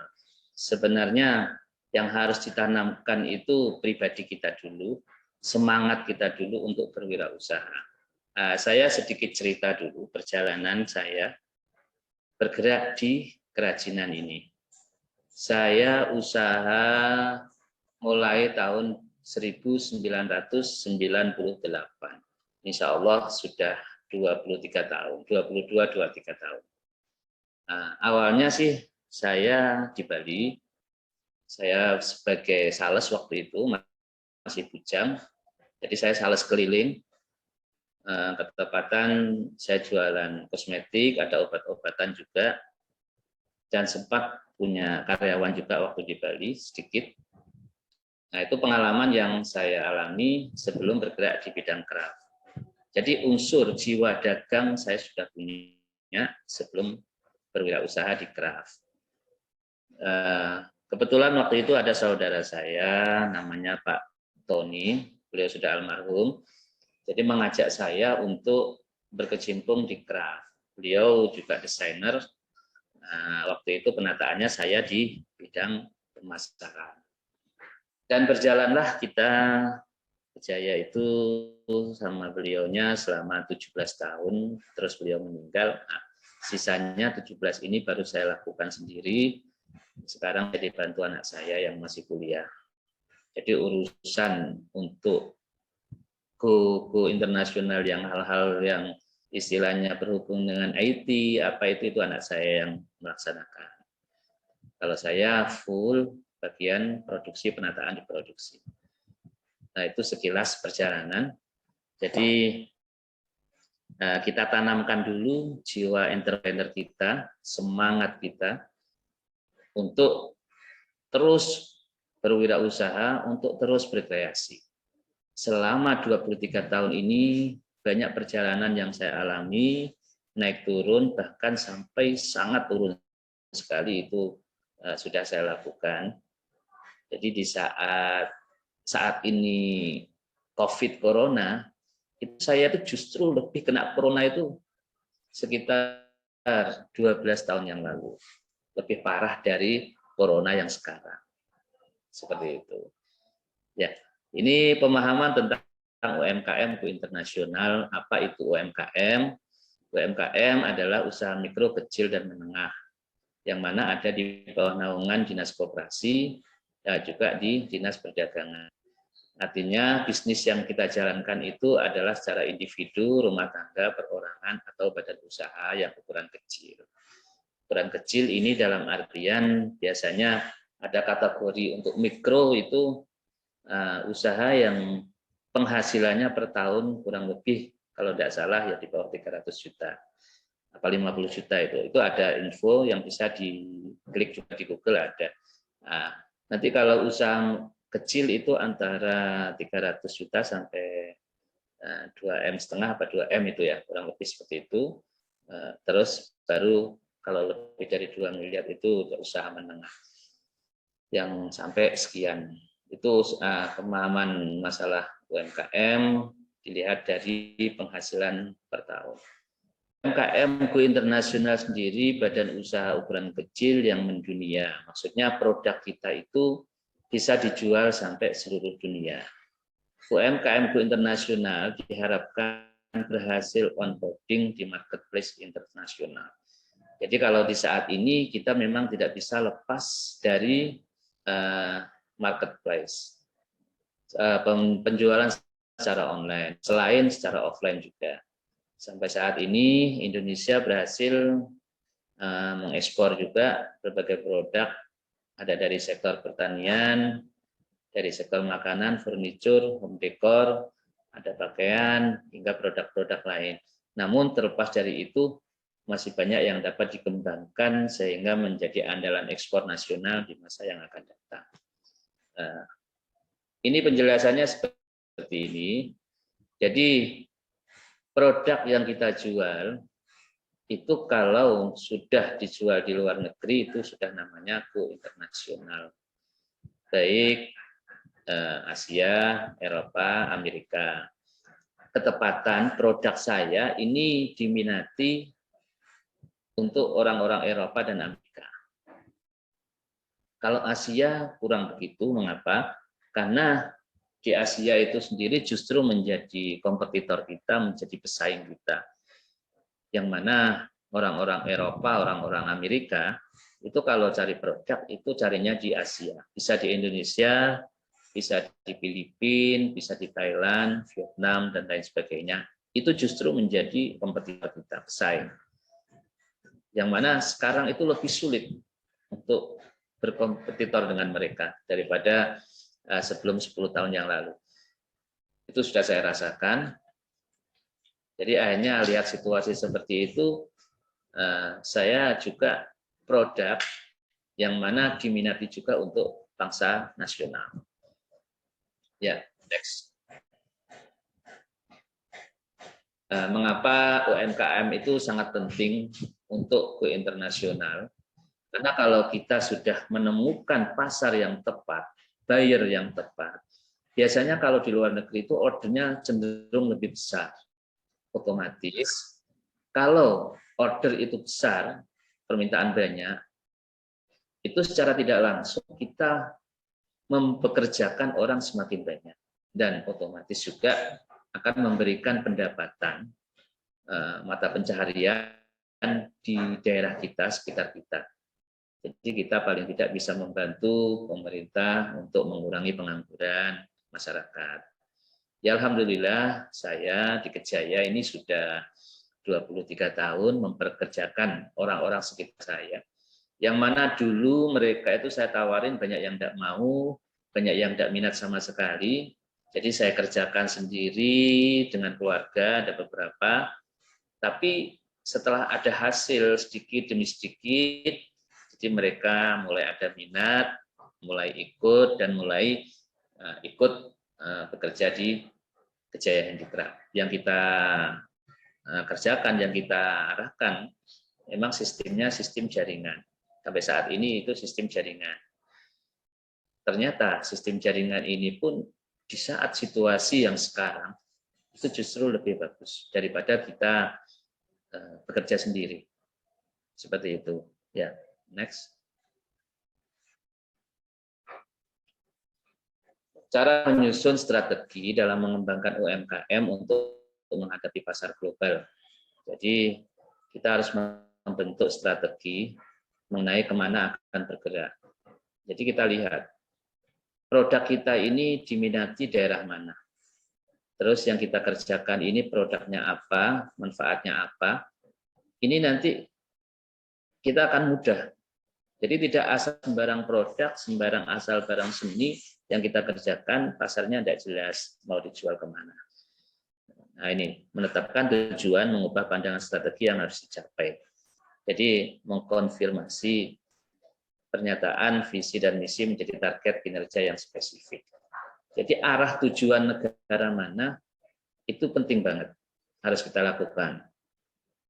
sebenarnya yang harus ditanamkan itu pribadi kita dulu, semangat kita dulu untuk berwirausaha. Saya sedikit cerita dulu perjalanan saya bergerak di kerajinan ini. Saya usaha mulai tahun 1998. Insya Allah sudah 23 tahun, 22-23 tahun. Awalnya sih saya di Bali, saya sebagai sales waktu itu masih bujang, jadi saya sales keliling. Ketepatan saya jualan kosmetik, ada obat-obatan juga, dan sempat punya karyawan juga waktu di Bali sedikit. Nah, itu pengalaman yang saya alami sebelum bergerak di bidang craft. Jadi unsur jiwa dagang saya sudah punya sebelum berwirausaha di craft. Kebetulan waktu itu ada saudara saya namanya Pak Tony, beliau sudah almarhum. Jadi mengajak saya untuk berkecimpung di craft. Beliau juga desainer. Waktu itu penataannya saya di bidang pemasaran. Dan berjalanlah kita Kejaya itu sama beliaunya selama 17 tahun, terus beliau meninggal. Sisanya 17 ini baru saya lakukan sendiri. Sekarang jadi bantu anak saya yang masih kuliah. Jadi urusan untuk go internasional yang hal-hal yang istilahnya berhubung dengan IT, apa itu anak saya yang melaksanakan. Kalau saya full bagian produksi, penataan di produksi. Nah, itu sekilas perjalanan. Jadi kita tanamkan dulu jiwa entrepreneur kita, semangat kita untuk terus berwirausaha, untuk terus berkreasi. Selama 23 tahun ini banyak perjalanan yang saya alami, naik turun, bahkan sampai sangat turun sekali itu sudah saya lakukan. Jadi di saat ini COVID Corona, itu saya itu justru lebih kena Corona itu sekitar 12 tahun yang lalu. Lebih parah dari Corona yang sekarang. Seperti itu. Ya, ini pemahaman tentang UMKM Go Internasional. Apa itu UMKM? UMKM adalah usaha mikro, kecil, dan menengah, yang mana ada di bawah naungan Dinas Koperasi, dan juga di Dinas Perdagangan. Artinya bisnis yang kita jalankan itu adalah secara individu, rumah tangga, perorangan, atau badan usaha yang ukuran kecil. Ukuran kecil ini dalam artian biasanya ada kategori untuk mikro itu usaha yang penghasilannya per tahun kurang lebih kalau tidak salah ya di bawah 300 juta. Apa 50 juta itu ada info yang bisa diklik juga di Google ada. Nanti kalau usaha kecil itu antara 300 juta sampai 2M setengah apa 2M itu ya, kurang lebih seperti itu. Terus baru kalau lebih dari 2 miliar itu usaha menengah yang sampai sekian. Itu pemahaman masalah UMKM dilihat dari penghasilan per tahun. UMKM Go Internasional sendiri badan usaha ukuran kecil yang mendunia. Maksudnya produk kita itu bisa dijual sampai seluruh dunia. UMKM Go Internasional diharapkan berhasil onboarding di marketplace internasional. Jadi kalau di saat ini kita memang tidak bisa lepas dari marketplace. Penjualan secara online, selain secara offline juga. Sampai saat ini Indonesia berhasil mengekspor juga berbagai produk, ada dari sektor pertanian, dari sektor makanan, furniture, home decor, ada pakaian, hingga produk-produk lain. Namun terlepas dari itu, masih banyak yang dapat dikembangkan sehingga menjadi andalan ekspor nasional di masa yang akan datang. Ini penjelasannya seperti ini. Jadi produk yang kita jual itu kalau sudah dijual di luar negeri itu sudah namanya go internasional. Baik Asia, Eropa, Amerika. Ketepatan produk saya ini diminati untuk orang-orang Eropa dan Amerika. Kalau Asia kurang begitu, mengapa? Karena di Asia itu sendiri justru menjadi kompetitor kita, menjadi pesaing kita. Yang mana orang-orang Eropa, orang-orang Amerika, itu kalau cari produk itu carinya di Asia. Bisa di Indonesia, bisa di Filipina, bisa di Thailand, Vietnam, dan lain sebagainya. Itu justru menjadi kompetitor kita, pesaing. Yang mana sekarang itu lebih sulit untuk berkompetitor dengan mereka daripada sebelum 10 tahun yang lalu. Itu sudah saya rasakan. Jadi akhirnya lihat situasi seperti itu, saya juga produk yang mana diminati juga untuk bangsa nasional. Ya, next. Mengapa UMKM itu sangat penting untuk go internasional? Karena kalau kita sudah menemukan pasar yang tepat, buyer yang tepat, biasanya kalau di luar negeri itu ordernya cenderung lebih besar. Otomatis, kalau order itu besar, permintaan banyak, itu secara tidak langsung kita mempekerjakan orang semakin banyak. Dan otomatis juga akan memberikan pendapatan mata pencaharian di daerah kita, sekitar kita. Jadi kita paling tidak bisa membantu pemerintah untuk mengurangi pengangguran masyarakat. Ya alhamdulillah saya di Kejaya ini sudah 23 tahun memperkerjakan orang-orang sekitar saya. Yang mana dulu mereka itu saya tawarin banyak yang tidak mau, banyak yang tidak minat sama sekali. Jadi saya kerjakan sendiri dengan keluarga, ada beberapa. Tapi setelah ada hasil sedikit demi sedikit, jadi mereka mulai ada minat, mulai ikut, dan mulai ikut bekerja di Kejaya Handicraft. Yang kita kerjakan, yang kita arahkan, memang sistemnya sistem jaringan. Sampai saat ini itu sistem jaringan. Ternyata sistem jaringan ini pun di saat situasi yang sekarang itu justru lebih bagus daripada kita bekerja sendiri. Seperti itu. Ya, next. Cara menyusun strategi dalam mengembangkan UMKM untuk menghadapi pasar global. Jadi kita harus membentuk strategi mengenai kemana akan bergerak. Jadi kita lihat produk kita ini diminati daerah mana. Terus yang kita kerjakan ini produknya apa, manfaatnya apa. Ini nanti kita akan mudah. Jadi tidak asal sembarang produk, sembarang asal barang seni yang kita kerjakan, pasarnya tidak jelas mau dijual kemana. Nah ini, menetapkan tujuan, mengubah pandangan strategi yang harus dicapai. Jadi mengkonfirmasi pernyataan, visi, dan misi menjadi target kinerja yang spesifik. Jadi arah tujuan negara mana, itu penting banget, harus kita lakukan.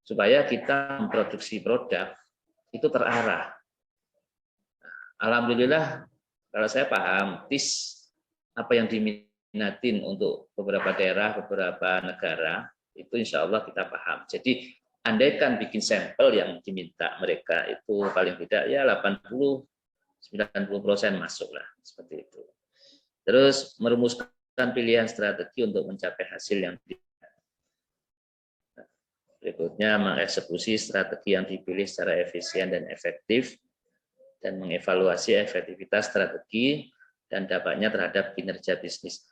Supaya kita memproduksi produk, itu terarah. Alhamdulillah, kalau saya paham, apa yang diminatin untuk beberapa daerah, beberapa negara, itu insya Allah kita paham. Jadi andaikan bikin sampel yang diminta mereka itu paling tidak ya 80-90% masuklah seperti itu. Terus merumuskan pilihan strategi untuk mencapai hasil yang berikutnya mengeksekusi strategi yang dipilih secara efisien dan efektif dan mengevaluasi efektivitas strategi dan dampaknya terhadap kinerja bisnis.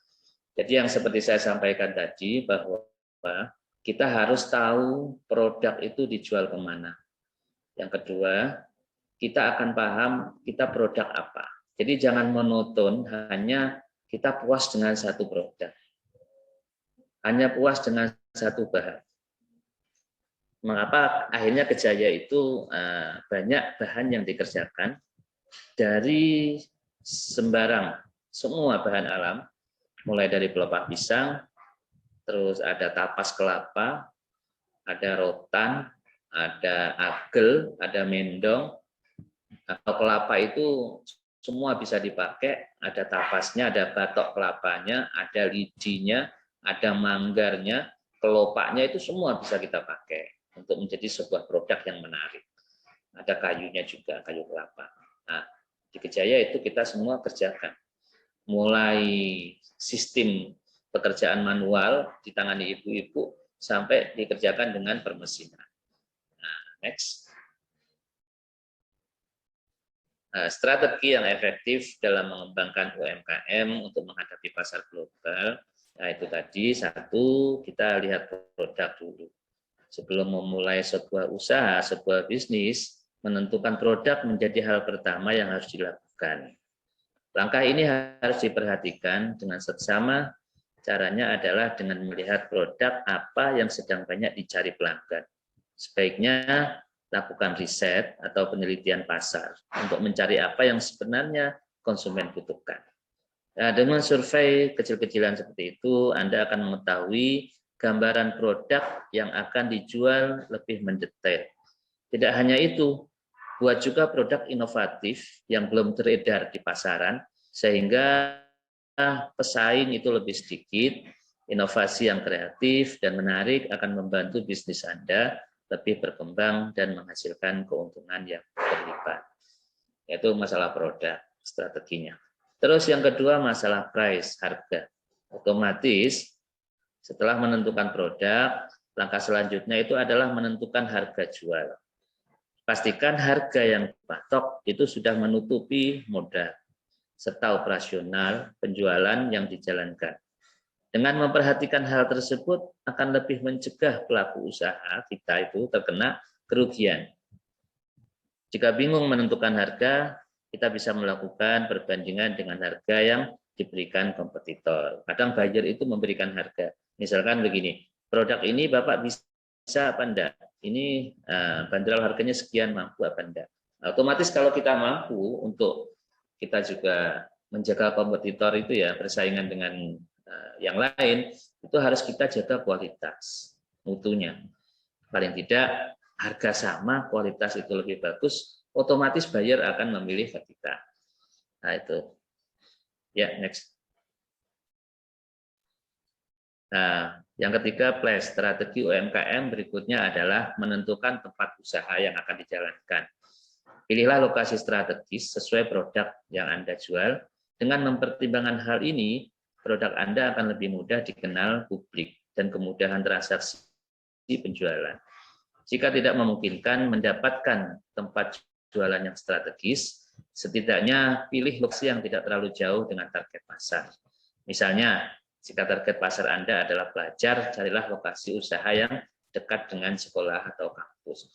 Jadi yang seperti saya sampaikan tadi bahwa kita harus tahu produk itu dijual kemana. Yang kedua, kita akan paham kita produk apa. Jadi jangan monoton hanya kita puas dengan satu produk. Hanya puas dengan satu bahan. Mengapa akhirnya Kejaya itu banyak bahan yang dikerjakan dari sembarang, semua bahan alam, mulai dari pelepah pisang, terus ada tapas kelapa, ada rotan, ada agel, ada mendong. Kalau kelapa itu semua bisa dipakai, ada tapasnya, ada batok kelapanya, ada lidinya, ada manggarnya, kelopaknya, itu semua bisa kita pakai untuk menjadi sebuah produk yang menarik. Ada kayunya juga, kayu kelapa. Nah, di Kejaya itu kita semua kerjakan. Mulai sistem pekerjaan manual ditangani ibu-ibu sampai dikerjakan dengan permesinan. Nah, next. Strategi yang efektif dalam mengembangkan UMKM untuk menghadapi pasar global. Nah, itu tadi, satu, kita lihat produk dulu. Sebelum memulai sebuah usaha, sebuah bisnis, menentukan produk menjadi hal pertama yang harus dilakukan. Langkah ini harus diperhatikan dengan seksama. Caranya adalah dengan melihat produk apa yang sedang banyak dicari pelanggan. Sebaiknya lakukan riset atau penelitian pasar untuk mencari apa yang sebenarnya konsumen butuhkan. Nah, dengan survei kecil-kecilan seperti itu, Anda akan mengetahui gambaran produk yang akan dijual lebih mendetail. Tidak hanya itu, buat juga produk inovatif yang belum beredar di pasaran, sehingga pesaing itu lebih sedikit. Inovasi yang kreatif dan menarik akan membantu bisnis Anda lebih berkembang dan menghasilkan keuntungan yang berlipat. Yaitu masalah produk, strateginya. Terus yang kedua masalah price, harga. Otomatis setelah menentukan produk, langkah selanjutnya itu adalah menentukan harga jual. Pastikan harga yang dipatok itu sudah menutupi modal serta operasional penjualan yang dijalankan. Dengan memperhatikan hal tersebut akan lebih mencegah pelaku usaha kita itu terkena kerugian. Jika bingung menentukan harga, kita bisa melakukan perbandingan dengan harga yang diberikan kompetitor. Kadang buyer itu memberikan harga. Misalkan begini, produk ini Bapak bisa apa enggak? Ini bandrol harganya sekian, mampu apa enggak? Otomatis kalau kita mampu untuk kita juga menjaga kompetitor itu ya, persaingan dengan yang lain, itu harus kita jaga kualitas, mutunya. Paling tidak harga sama, kualitas itu lebih bagus, otomatis buyer akan memilih ke kita. Nah itu. Ya, next. Nah, yang ketiga, place. Strategi UMKM berikutnya adalah menentukan tempat usaha yang akan dijalankan. Pilihlah lokasi strategis sesuai produk yang Anda jual. Dengan mempertimbangkan hal ini, produk Anda akan lebih mudah dikenal publik dan kemudahan transaksi penjualan. Jika tidak memungkinkan mendapatkan tempat jualan yang strategis, setidaknya pilih lokasi yang tidak terlalu jauh dengan target pasar. Misalnya, jika target pasar Anda adalah pelajar, carilah lokasi usaha yang dekat dengan sekolah atau kampus.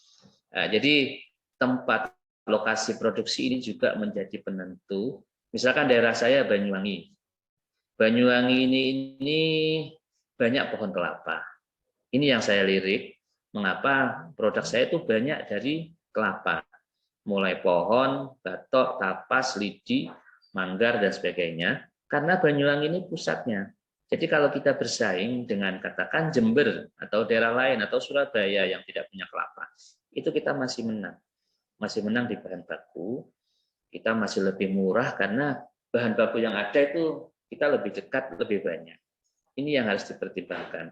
Nah, jadi tempat lokasi produksi ini juga menjadi penentu. Misalkan daerah saya Banyuwangi. Banyuwangi ini banyak pohon kelapa. Ini yang saya lirik. Mengapa produk saya itu banyak dari kelapa. Mulai pohon, batok, tapas, lidi, manggar, dan sebagainya. Karena Banyuwangi ini pusatnya. Jadi kalau kita bersaing dengan katakan Jember atau daerah lain atau Surabaya yang tidak punya kelapa, itu kita masih menang. Masih menang di bahan baku, kita masih lebih murah karena bahan baku yang ada itu kita lebih dekat, lebih banyak. Ini yang harus dipertimbangkan.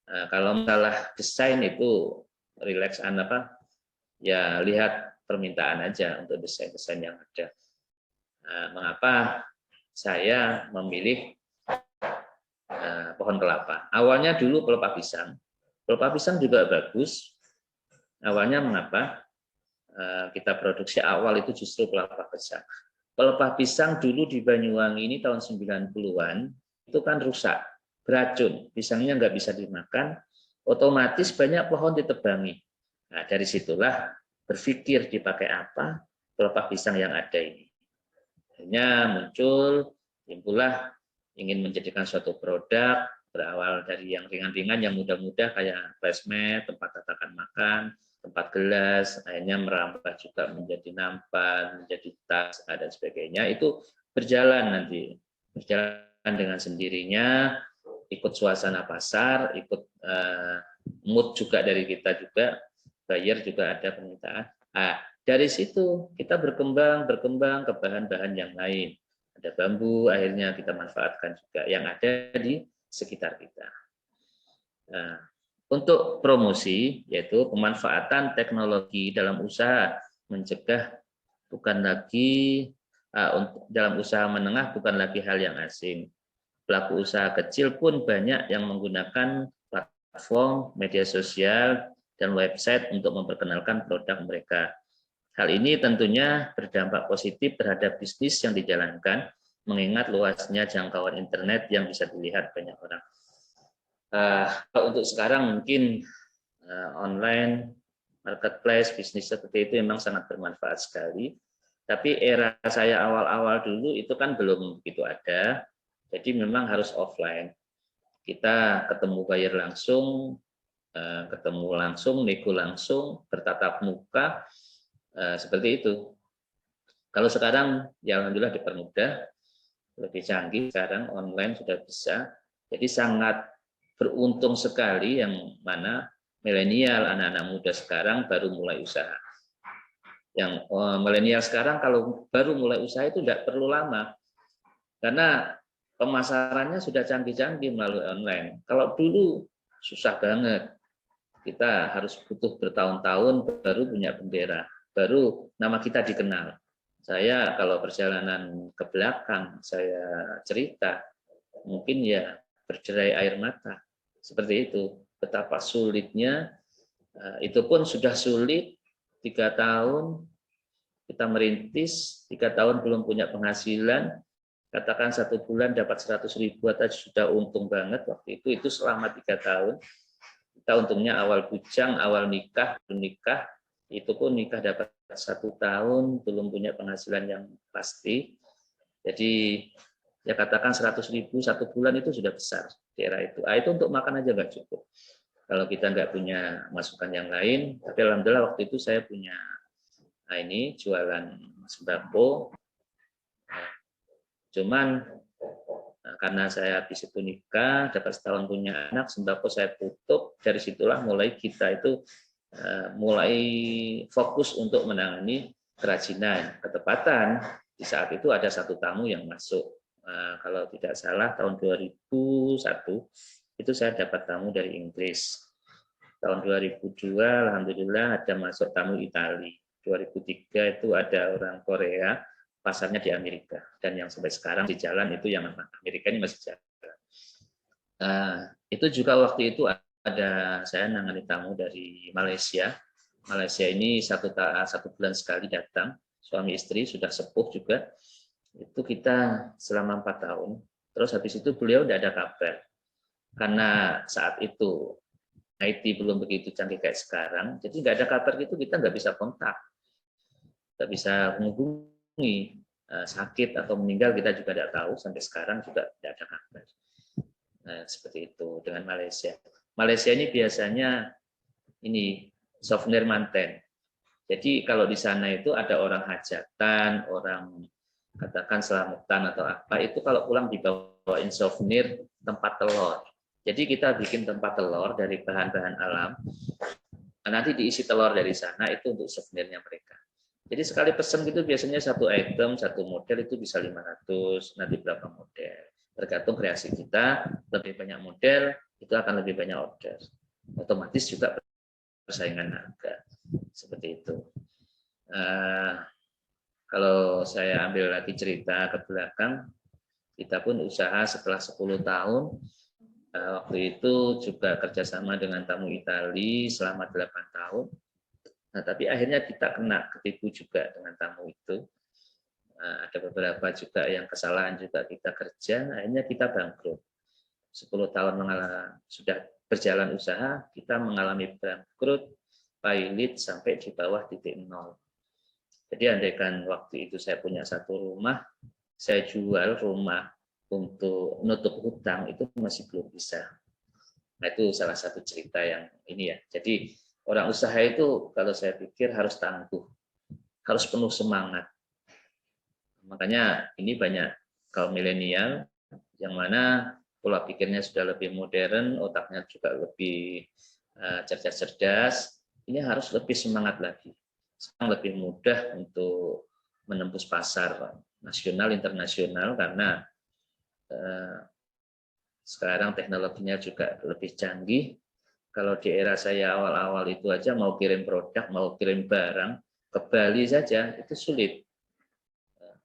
Nah, kalau masalah desain itu relax ya lihat permintaan aja untuk desain-desain yang ada. Nah, mengapa saya memilih pohon kelapa? Awalnya dulu pelepah pisang. Pelepah pisang juga bagus. Awalnya mengapa kita produksi awal itu justru pelepah pisang. Pelepah pisang dulu di Banyuwangi ini tahun 90-an itu kan rusak, beracun, pisangnya nggak bisa dimakan, otomatis banyak pohon ditebangi. Nah, dari situlah berpikir dipakai apa pelepah pisang yang ada ini. Akhirnya timbullah ingin menjadikan suatu produk berawal dari yang ringan-ringan, yang mudah-mudah kayak placemat, tempat tatakan makan, tempat gelas, akhirnya merambah juga menjadi nampan, menjadi tas, dan sebagainya. Itu berjalan dengan sendirinya, ikut suasana pasar, ikut mood juga dari kita juga, buyer juga ada permintaan. Nah, dari situ kita berkembang ke bahan-bahan yang lain. Ada bambu, akhirnya kita manfaatkan juga yang ada di sekitar kita. Nah, untuk promosi, yaitu pemanfaatan teknologi dalam usaha mencegah bukan lagi dalam usaha menengah bukan lagi hal yang asing. Pelaku usaha kecil pun banyak yang menggunakan platform media sosial dan website untuk memperkenalkan produk mereka. Hal ini tentunya berdampak positif terhadap bisnis yang dijalankan, mengingat luasnya jangkauan internet yang bisa dilihat banyak orang. Kalau untuk sekarang mungkin online, marketplace, bisnis seperti itu memang sangat bermanfaat sekali. Tapi era saya awal-awal dulu itu kan belum begitu ada, jadi memang harus offline. Kita ketemu buyer langsung, nego langsung, bertatap muka, seperti itu. Kalau sekarang ya alhamdulillah dipermudah, lebih canggih sekarang online sudah bisa. Jadi sangat beruntung sekali yang mana milenial, anak-anak muda sekarang baru mulai usaha. Yang milenial sekarang kalau baru mulai usaha itu tidak perlu lama, karena pemasarannya sudah canggih-canggih melalui online. Kalau dulu susah banget, kita harus butuh bertahun-tahun baru punya bendera, baru nama kita dikenal. Saya kalau perjalanan ke belakang, saya cerita, mungkin ya berderai air mata. Seperti itu, betapa sulitnya, itu pun sudah sulit, 3 tahun kita merintis, 3 tahun belum punya penghasilan, katakan 1 bulan dapat 100.000 aja sudah untung banget waktu itu selama 3 tahun. Kita untungnya awal bujang, awal nikah, belum nikah, itu pun nikah dapat 1 tahun, belum punya penghasilan yang pasti. Jadi ya katakan 100.000 1 bulan itu sudah besar di era itu. Itu untuk makan aja nggak cukup. Kalau kita nggak punya masukan yang lain, tapi alhamdulillah waktu itu saya punya ini jualan sembako. Cuman karena saya habis itu nikah, dapat setahun punya anak, sembako saya tutup. Dari situlah mulai kita itu mulai fokus untuk menangani kerajinan. Ketepatan di saat itu ada 1 tamu yang masuk. Kalau tidak salah tahun 2001 itu saya dapat tamu dari Inggris. Tahun 2002 alhamdulillah ada masuk tamu Italia. 2003 itu ada orang Korea, pasarnya di Amerika, dan yang sampai sekarang di jalan itu yang Amerika ini masih jalan. Itu juga waktu itu ada saya nangani tamu dari Malaysia. Malaysia ini satu bulan sekali datang, suami istri sudah sepuh juga. Itu kita selama 4 tahun. Terus habis itu beliau tidak ada kabar, karena saat itu IT belum begitu canggih kayak sekarang, jadi nggak ada kabar gitu, kita nggak bisa kontak, nggak bisa menghubungi. Sakit atau meninggal kita juga tidak tahu, sampai sekarang juga tidak ada kabar. Seperti itu dengan Malaysia. Malaysia ini biasanya ini souvenir manten. Jadi kalau di sana itu ada orang hajatan, orang katakan selamatan atau apa, itu kalau pulang dibawain souvenir tempat telur. Jadi kita bikin tempat telur dari bahan-bahan alam. Nanti diisi telur dari sana, itu untuk souvenirnya mereka. Jadi sekali pesan gitu biasanya 1 item, 1 model itu bisa 500, nanti berapa model. Tergantung kreasi kita, lebih banyak model, itu akan lebih banyak order. Otomatis juga persaingan harga. Seperti itu. Kalau saya ambil lagi cerita ke belakang, kita pun usaha setelah 10 tahun, waktu itu juga kerjasama dengan tamu Itali selama 8 tahun. Nah, tapi akhirnya kita kena ketipu juga dengan tamu itu. ada beberapa juga yang kesalahan juga kita kerja, akhirnya kita bangkrut. 10 tahun sudah berjalan usaha, kita mengalami bangkrut, pailit sampai di bawah titik nol. Jadi andaikan waktu itu saya punya satu rumah, saya jual rumah untuk nutup hutang itu masih belum bisa. Nah itu salah satu cerita yang ini ya. Jadi orang usaha itu kalau saya pikir harus tangguh, harus penuh semangat. Makanya ini banyak kaum milenial yang mana pola pikirnya sudah lebih modern, otaknya juga lebih cerdas-cerdas. Ini harus lebih semangat lagi, lebih mudah untuk menembus pasar nasional, internasional karena sekarang teknologinya juga lebih canggih. Kalau di era saya awal-awal itu aja mau kirim produk, mau kirim barang ke Bali saja itu sulit.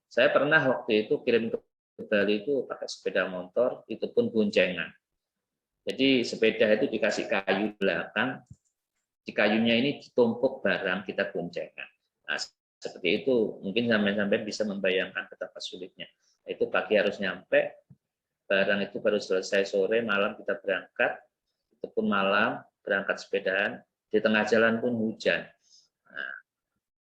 Saya pernah waktu itu kirim ke Bali itu pakai sepeda motor, itu pun boncengan. Jadi sepeda itu dikasih kayu belakang, di kayunya ini ditumpuk barang, kita boncengan. Nah, seperti itu, mungkin sampai bisa membayangkan betapa sulitnya. Itu pagi harus nyampe, barang itu baru selesai sore, malam kita berangkat, itu pun malam, berangkat sepedaan, di tengah jalan pun hujan. Nah,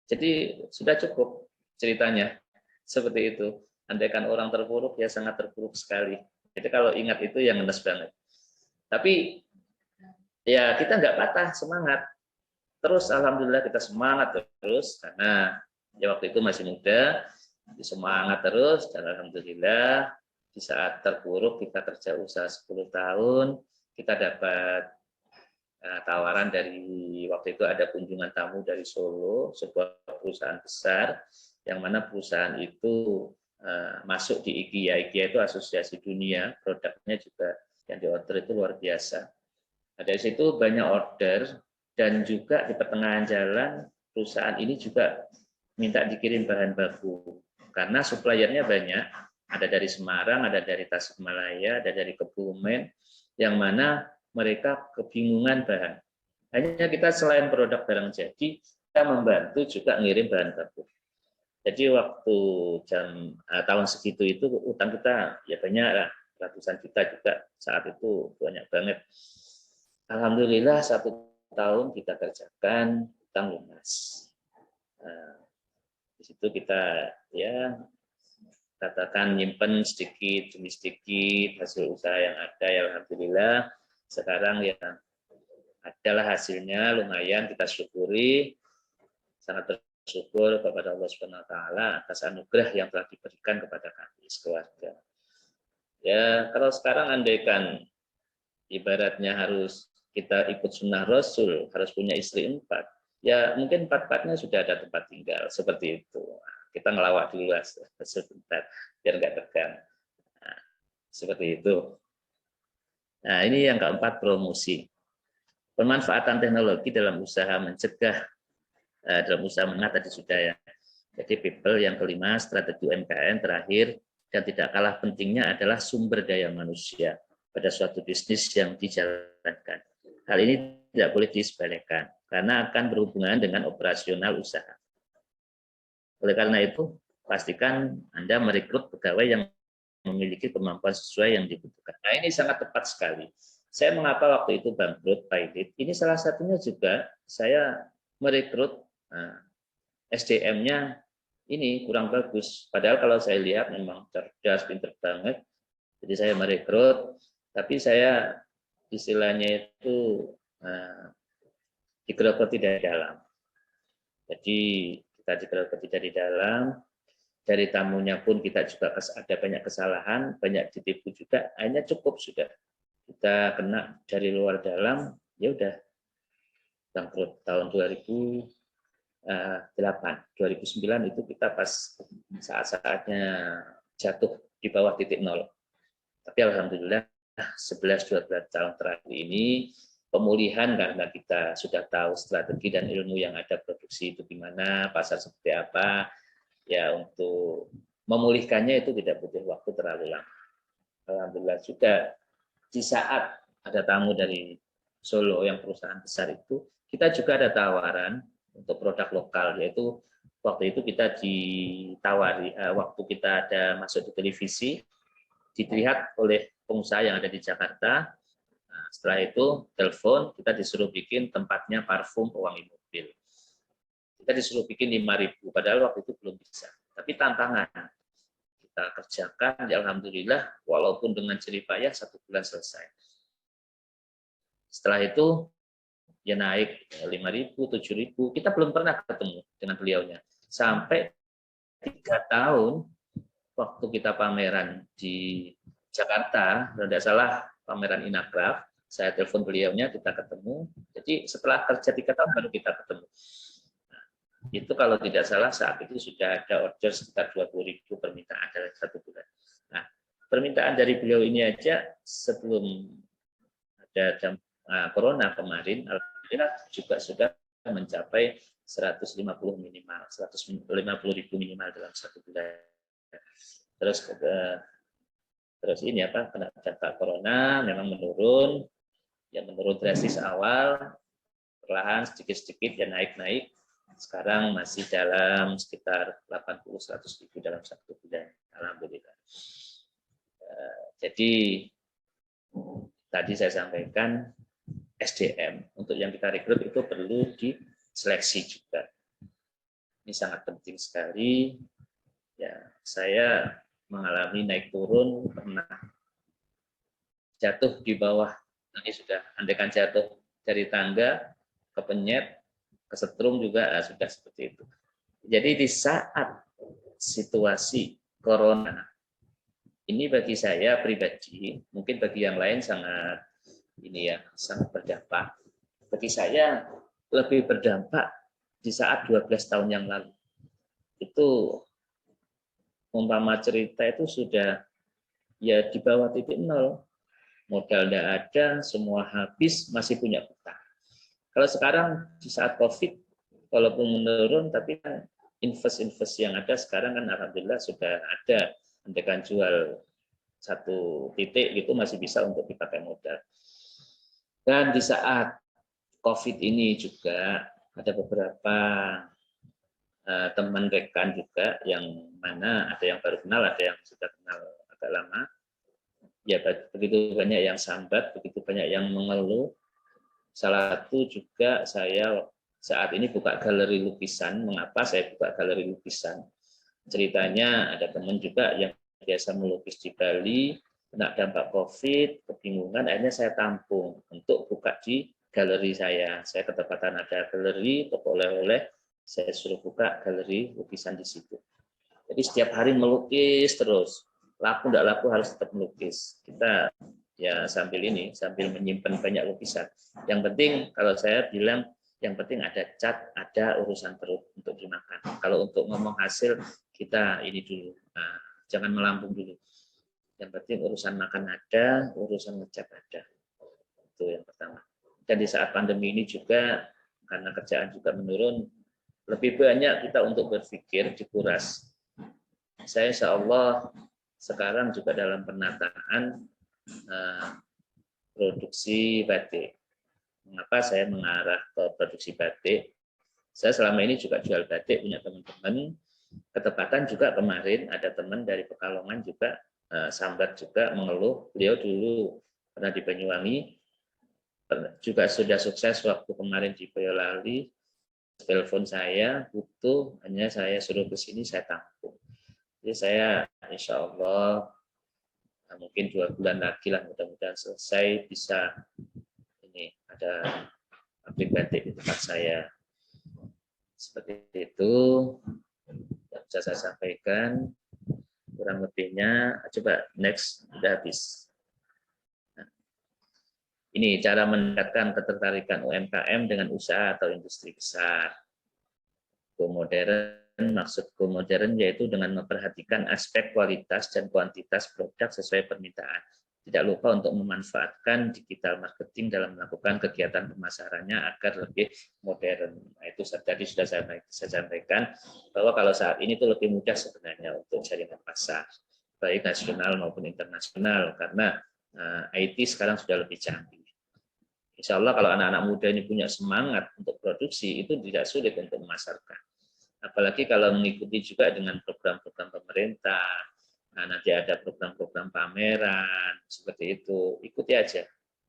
jadi sudah cukup ceritanya. Seperti itu. Andaikan orang terpuruk, ya sangat terpuruk sekali. Jadi kalau ingat itu yang ngenes banget. Tapi ya kita nggak patah semangat. Terus alhamdulillah kita semangat terus karena ya waktu itu masih muda, semangat terus dan alhamdulillah di saat terpuruk kita kerja usaha 10 tahun, kita dapat tawaran dari waktu itu ada kunjungan tamu dari Solo, sebuah perusahaan besar yang mana perusahaan itu masuk di IKIA. IKIA itu asosiasi dunia, produknya juga yang diorder itu luar biasa. Nah, dari situ banyak order dan juga di pertengahan jalan perusahaan ini juga minta dikirim bahan baku karena suppliernya banyak, ada dari Semarang, ada dari Tasikmalaya, ada dari Kebumen, yang mana mereka kebingungan bahan. Hanya kita selain produk barang jadi, kita membantu juga ngirim bahan baku. Jadi waktu tahun segitu itu utang kita ya banyak lah, ratusan juta juga saat itu banyak banget. Alhamdulillah 1 tahun kita kerjakan utang lunas. Nah, di situ kita ya katakan nyimpen sedikit demi sedikit hasil usaha yang ada ya alhamdulillah. Sekarang ya adalah hasilnya lumayan, kita syukuri, sangat bersyukur kepada Allah Subhanahu wa taala atas anugerah yang telah diberikan kepada kami sekeluarga. Ya, kalau sekarang andaikan ibaratnya harus kita ikut sunnah Rasul, harus punya istri 4, ya mungkin 4-4-nya sudah ada tempat tinggal, seperti itu. Kita ngelawak dulu sebentar, biar nggak tegang. Nah, seperti itu. Nah, ini yang keempat, promosi. Pemanfaatan teknologi dalam usaha mencegah, dalam usaha menengah tadi sudah ya. Jadi people yang kelima, strategi UMKM terakhir, dan tidak kalah pentingnya adalah sumber daya manusia pada suatu bisnis yang dijalankan. Hal ini tidak boleh disepelekan, karena akan berhubungan dengan operasional usaha. Oleh karena itu, pastikan Anda merekrut pegawai yang memiliki kemampuan sesuai yang dibutuhkan. Nah, ini sangat tepat sekali. Saya mengapa waktu itu bangkrut, pailit, ini salah satunya juga saya merekrut SDM-nya ini kurang bagus. Padahal kalau saya lihat memang cerdas, pinter banget. Jadi saya merekrut, tapi saya istilahnya itu digerogoti dari dalam. Jadi kita digerogoti dari dalam, dari tamunya pun kita juga ada banyak kesalahan, banyak ditipu juga, akhirnya cukup sudah. Kita kena dari luar dalam, ya udah bangkrut tahun 2008, 2009 itu kita pas saat-saatnya jatuh di bawah titik nol. Tapi alhamdulillah 11-12 tahun terakhir ini pemulihan karena kita sudah tahu strategi dan ilmu yang ada produksi itu gimana, pasar seperti apa, ya untuk memulihkannya itu tidak butuh waktu terlalu lama. Alhamdulillah juga di saat ada tamu dari Solo yang perusahaan besar itu, kita juga ada tawaran untuk produk lokal, yaitu waktu itu kita ditawari, waktu kita ada masuk di televisi, dilihat oleh pengusaha yang ada di Jakarta. Nah, setelah itu telepon, kita disuruh bikin tempatnya parfum pewangi mobil. Kita disuruh bikin 5.000, padahal waktu itu belum bisa. Tapi tantangan kita kerjakan, ya alhamdulillah, walaupun dengan jerih payah 1 bulan selesai. Setelah itu ya naik 5.000, 7.000, kita belum pernah ketemu dengan beliaunya. Sampai 3 tahun waktu kita pameran di Jakarta, kalau tidak salah pameran Inagraf, saya telepon beliaunya, kita ketemu. Jadi setelah kerja 3 tahun baru kita ketemu. Nah, itu kalau tidak salah saat itu sudah ada order sekitar 20.000 permintaan dalam 1 bulan. Nah, permintaan dari beliau ini aja sebelum ada corona kemarin, alhamdulillah juga sudah mencapai 150 minimal, 150.000 minimal dalam 1 bulan. Terus ini apa, kena dampak corona memang menurun, ya menurun drastis awal, perlahan sedikit-sedikit ya naik-naik. Sekarang masih dalam sekitar 80-100.000 dalam 1 bulan, alhamdulillah. Jadi tadi saya sampaikan SDM untuk yang kita rekrut itu perlu diseleksi juga. Ini sangat penting sekali. Ya, saya mengalami naik turun, pernah jatuh di bawah, ini sudah andaikan jatuh dari tangga, kepenyet, kesetrum juga sudah seperti itu. Jadi di saat situasi corona, ini bagi saya pribadi, mungkin bagi yang lain sangat ini ya, sangat berdampak. Bagi saya lebih berdampak di saat 12 tahun yang lalu. Itu umpama cerita itu sudah ya di bawah titik nol, modal tidak ada, semua habis, masih punya utang. Kalau sekarang di saat COVID, walaupun menurun, tapi kan invest yang ada sekarang kan alhamdulillah sudah ada, andaikan jual 1 titik gitu masih bisa untuk dipakai modal. Dan di saat COVID ini juga ada beberapa teman rekan juga yang mana ada yang baru kenal, ada yang sudah kenal agak lama. Ya begitu banyak yang sambat, begitu banyak yang mengeluh. Salah satu juga saya saat ini buka galeri lukisan. Mengapa saya buka galeri lukisan? Ceritanya ada teman juga yang biasa melukis di Bali, kena dampak COVID, kebingungan, akhirnya saya tampung untuk buka di galeri saya. Saya ketepatan ada galeri, toko oleh-oleh, saya suruh buka galeri lukisan di situ. Jadi setiap hari melukis terus, laku tidak laku harus tetap melukis. Kita ya sambil menyimpan banyak lukisan. Yang penting kalau saya bilang, yang penting ada cat, ada urusan perut untuk dimakan. Kalau untuk ngomong hasil kita ini dulu, nah, jangan melambung dulu. Yang penting urusan makan ada, urusan ngecat ada. Itu yang pertama. Dan di saat pandemi ini juga karena kerjaan juga menurun, lebih banyak kita untuk berpikir dikuras. Saya insya Allah sekarang juga dalam penataan produksi batik. Mengapa saya mengarah ke produksi batik? Saya selama ini juga jual batik, punya teman-teman. Ketepatan juga kemarin ada teman dari Pekalongan juga sambat juga mengeluh. Beliau dulu pernah di Banyuwangi, juga sudah sukses waktu kemarin di Boyolali. Telepon saya butuh, hanya saya suruh ke sini, saya tampung. Jadi saya insya Allah mungkin 2 bulan lagi lah mudah-mudahan selesai, bisa ini ada pabrik batik di tempat saya. Seperti itu yang bisa saya sampaikan. Kurang lebihnya, coba next, sudah habis. Nah, ini cara meningkatkan ketertarikan UMKM dengan usaha atau industri besar. Go modern, maksud go modern yaitu dengan memperhatikan aspek kualitas dan kuantitas produk sesuai permintaan. Tidak lupa untuk memanfaatkan digital marketing dalam melakukan kegiatan pemasarannya agar lebih modern. Nah, itu tadi sudah saya sampaikan bahwa kalau saat ini itu lebih mudah sebenarnya untuk jaringan pasar, baik nasional maupun internasional, karena IT sekarang sudah lebih canggih. Insya Allah kalau anak-anak muda ini punya semangat untuk produksi, itu tidak sulit untuk memasarkan. Apalagi kalau mengikuti juga dengan program-program pemerintah, nah, nanti ada program-program pameran, seperti itu, ikuti aja.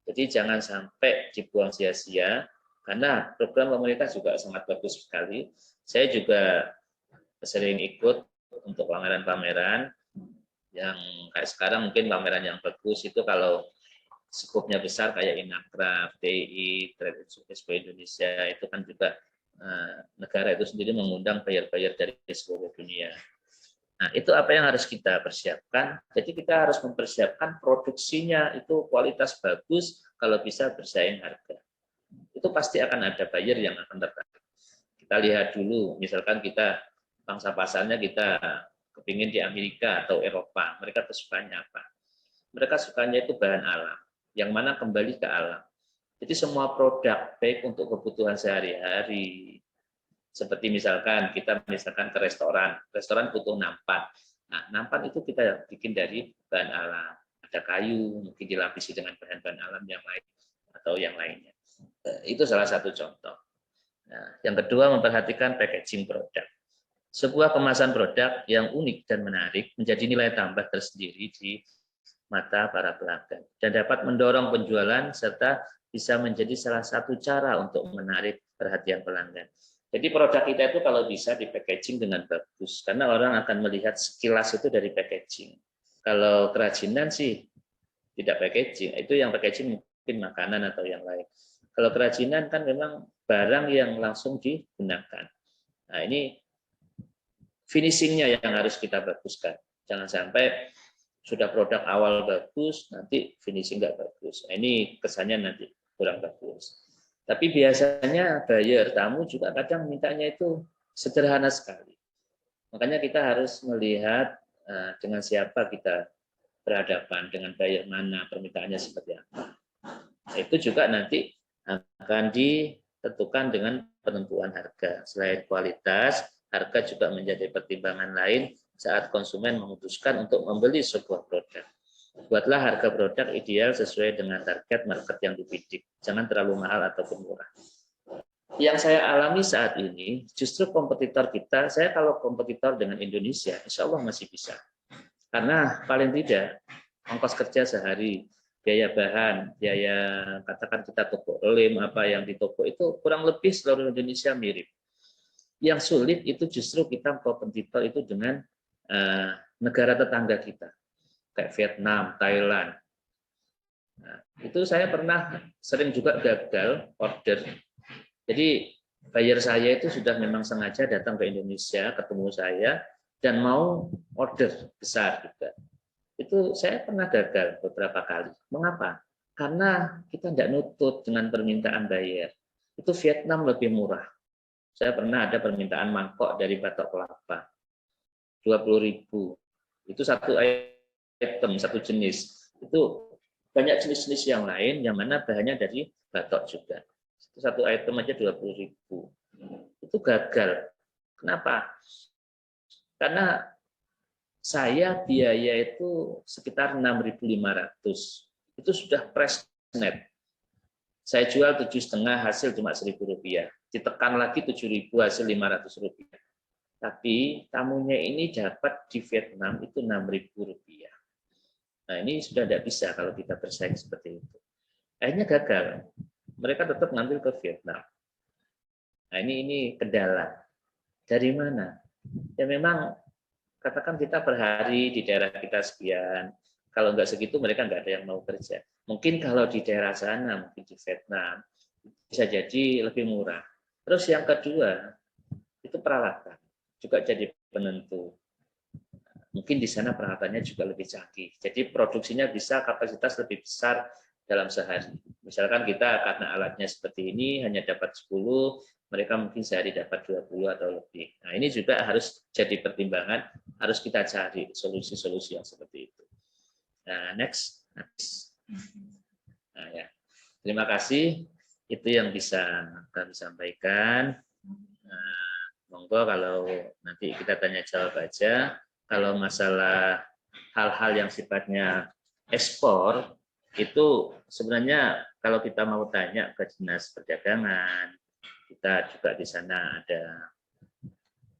Jadi jangan sampai dibuang sia-sia, karena program pemerintah juga sangat bagus sekali. Saya juga sering ikut untuk pameran-pameran, yang kayak sekarang mungkin pameran yang bagus itu kalau skopnya besar kayak Inacraft, TI, Trade Expo Indonesia, itu kan juga negara itu sendiri mengundang buyer-buyer dari seluruh dunia. Nah, itu apa yang harus kita persiapkan. Jadi kita harus mempersiapkan produksinya itu kualitas bagus, kalau bisa bersaing harga. Itu pasti akan ada buyer yang akan tertarik. Kita lihat dulu, misalkan kita pangsa pasarnya kita kepingin di Amerika atau Eropa, mereka sukanya apa? Mereka sukanya itu bahan alam, yang mana kembali ke alam. Jadi semua produk, baik untuk kebutuhan sehari-hari, seperti misalkan kita ke restoran butuh nampan. Nah, nampan itu kita bikin dari bahan alam. Ada kayu, mungkin dilapisi dengan bahan-bahan alam yang lain atau yang lainnya. Itu salah satu contoh. Nah, yang kedua, memperhatikan packaging produk. Sebuah kemasan produk yang unik dan menarik menjadi nilai tambah tersendiri di mata para pelanggan dan dapat mendorong penjualan serta bisa menjadi salah satu cara untuk menarik perhatian pelanggan. Jadi produk kita itu kalau bisa di packaging dengan bagus, karena orang akan melihat sekilas itu dari packaging. Kalau kerajinan sih tidak packaging, itu yang packaging mungkin makanan atau yang lain. Kalau kerajinan kan memang barang yang langsung digunakan. Nah, ini finishingnya yang harus kita baguskan. Jangan sampai sudah produk awal bagus, nanti finishing nggak bagus. Nah, ini kesannya nanti kurang bagus. Tapi biasanya buyer, tamu juga kadang mintanya itu sederhana sekali. Makanya kita harus melihat dengan siapa kita berhadapan, dengan buyer mana, permintaannya seperti apa. Nah, itu juga nanti akan ditentukan dengan penentuan harga. Selain kualitas, harga juga menjadi pertimbangan lain saat konsumen memutuskan untuk membeli sebuah produk. Buatlah harga produk ideal sesuai dengan target market yang dibidik. Jangan terlalu mahal ataupun murah. Yang saya alami saat ini, justru kompetitor kita, saya kalau kompetitor dengan Indonesia, insya Allah masih bisa. Karena paling tidak, ongkos kerja sehari, biaya bahan, biaya katakan kita toko lem, apa yang di toko itu kurang lebih seluruh Indonesia mirip. Yang sulit itu justru kita kompetitor itu dengan negara tetangga kita. Kayak Vietnam, Thailand. Nah, itu saya pernah sering juga gagal order. Jadi buyer saya itu sudah memang sengaja datang ke Indonesia, ketemu saya, dan mau order besar juga. Itu saya pernah gagal beberapa kali. Mengapa? Karena kita tidak nutut dengan permintaan buyer. Itu Vietnam lebih murah. Saya pernah ada permintaan mangkok dari Batok Kelapa. 20.000. Itu satu item, satu jenis. Itu banyak jenis-jenis yang lain yang mana bahannya dari batok juga. Itu satu item aja 20.000. Itu gagal. Kenapa? Karena saya biaya itu sekitar 6.500. Itu sudah press net. Saya jual 7,5 hasil cuma Rp1.000. Ditekan lagi 7.000 hasil Rp500. Tapi tamunya ini dapat di Vietnam itu Rp6.000. Nah, ini sudah tidak bisa kalau kita bersaing seperti itu. Akhirnya gagal. Mereka tetap ngambil ke Vietnam. Nah, ini kendala. Dari mana? Ya memang katakan kita per hari di daerah kita sekian. Kalau nggak segitu mereka nggak ada yang mau kerja. Mungkin kalau di daerah sana, mungkin di Vietnam, bisa jadi lebih murah. Terus yang kedua, itu peralatan. Juga jadi penentu. Mungkin di sana peralatannya juga lebih canggih. Jadi produksinya bisa kapasitas lebih besar dalam sehari. Misalkan kita karena alatnya seperti ini hanya dapat 10, mereka mungkin sehari dapat 20 atau lebih. Nah, ini juga harus jadi pertimbangan, harus kita cari solusi-solusi yang seperti itu. Nah, next. Nah, ya. Terima kasih. Itu yang bisa kami sampaikan. Nah, monggo kalau nanti kita tanya jawab aja. Kalau masalah hal-hal yang sifatnya ekspor, itu sebenarnya kalau kita mau tanya ke Dinas Perdagangan, kita juga di sana ada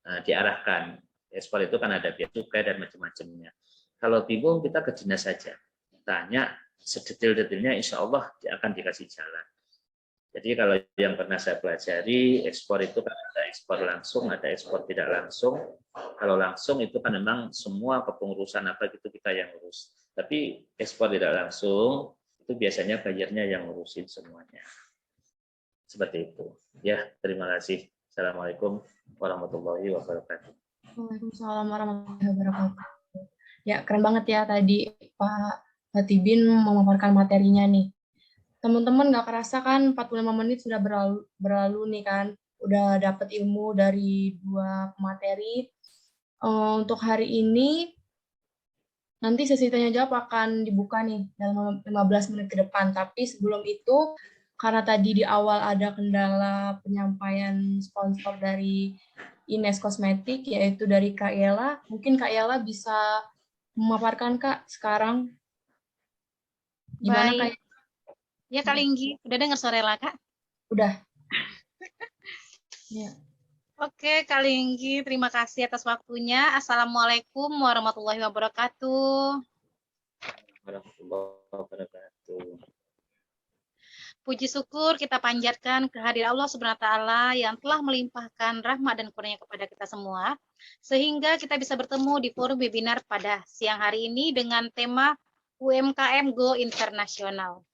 diarahkan. Ekspor itu kan ada bea cukai dan macam-macamnya. Kalau bingung kita ke dinas saja, tanya sedetail-detailnya, insya Allah dia akan dikasih jalan. Jadi kalau yang pernah saya pelajari, ekspor itu kan ada ekspor langsung, ada ekspor tidak langsung. Kalau langsung itu kan memang semua kepengurusan apa gitu kita yang urus. Tapi ekspor tidak langsung itu biasanya bayarnya yang ngurusin semuanya. Seperti itu. Ya, terima kasih. Assalamualaikum warahmatullahi wabarakatuh. Waalaikumsalam warahmatullahi wabarakatuh. Ya, keren banget ya tadi Pak Fatibin memaparkan materinya nih. Teman-teman nggak kerasa kan 45 menit sudah berlalu nih kan. Udah dapat ilmu dari dua pemateri. Untuk hari ini, nanti sesi tanya jawab akan dibuka nih dalam 15 menit ke depan. Tapi sebelum itu, karena tadi di awal ada kendala penyampaian sponsor dari Ines Kosmetik, yaitu dari Kak Yela. Mungkin Kak Yela bisa memaparkan Kak sekarang. Gimana Kak? Baik. Ya Kak Linggi, udah dengar suara Ella Kak? Udah. Ya. Oke Kak Linggi, terima kasih atas waktunya. Assalamualaikum warahmatullahi wabarakatuh. Warahmatullahi wabarakatuh. Puji syukur kita panjatkan kehadirat Allah Subhanahu wa taala yang telah melimpahkan rahmat dan kurnia kepada kita semua, sehingga kita bisa bertemu di forum webinar pada siang hari ini dengan tema UMKM Go Internasional.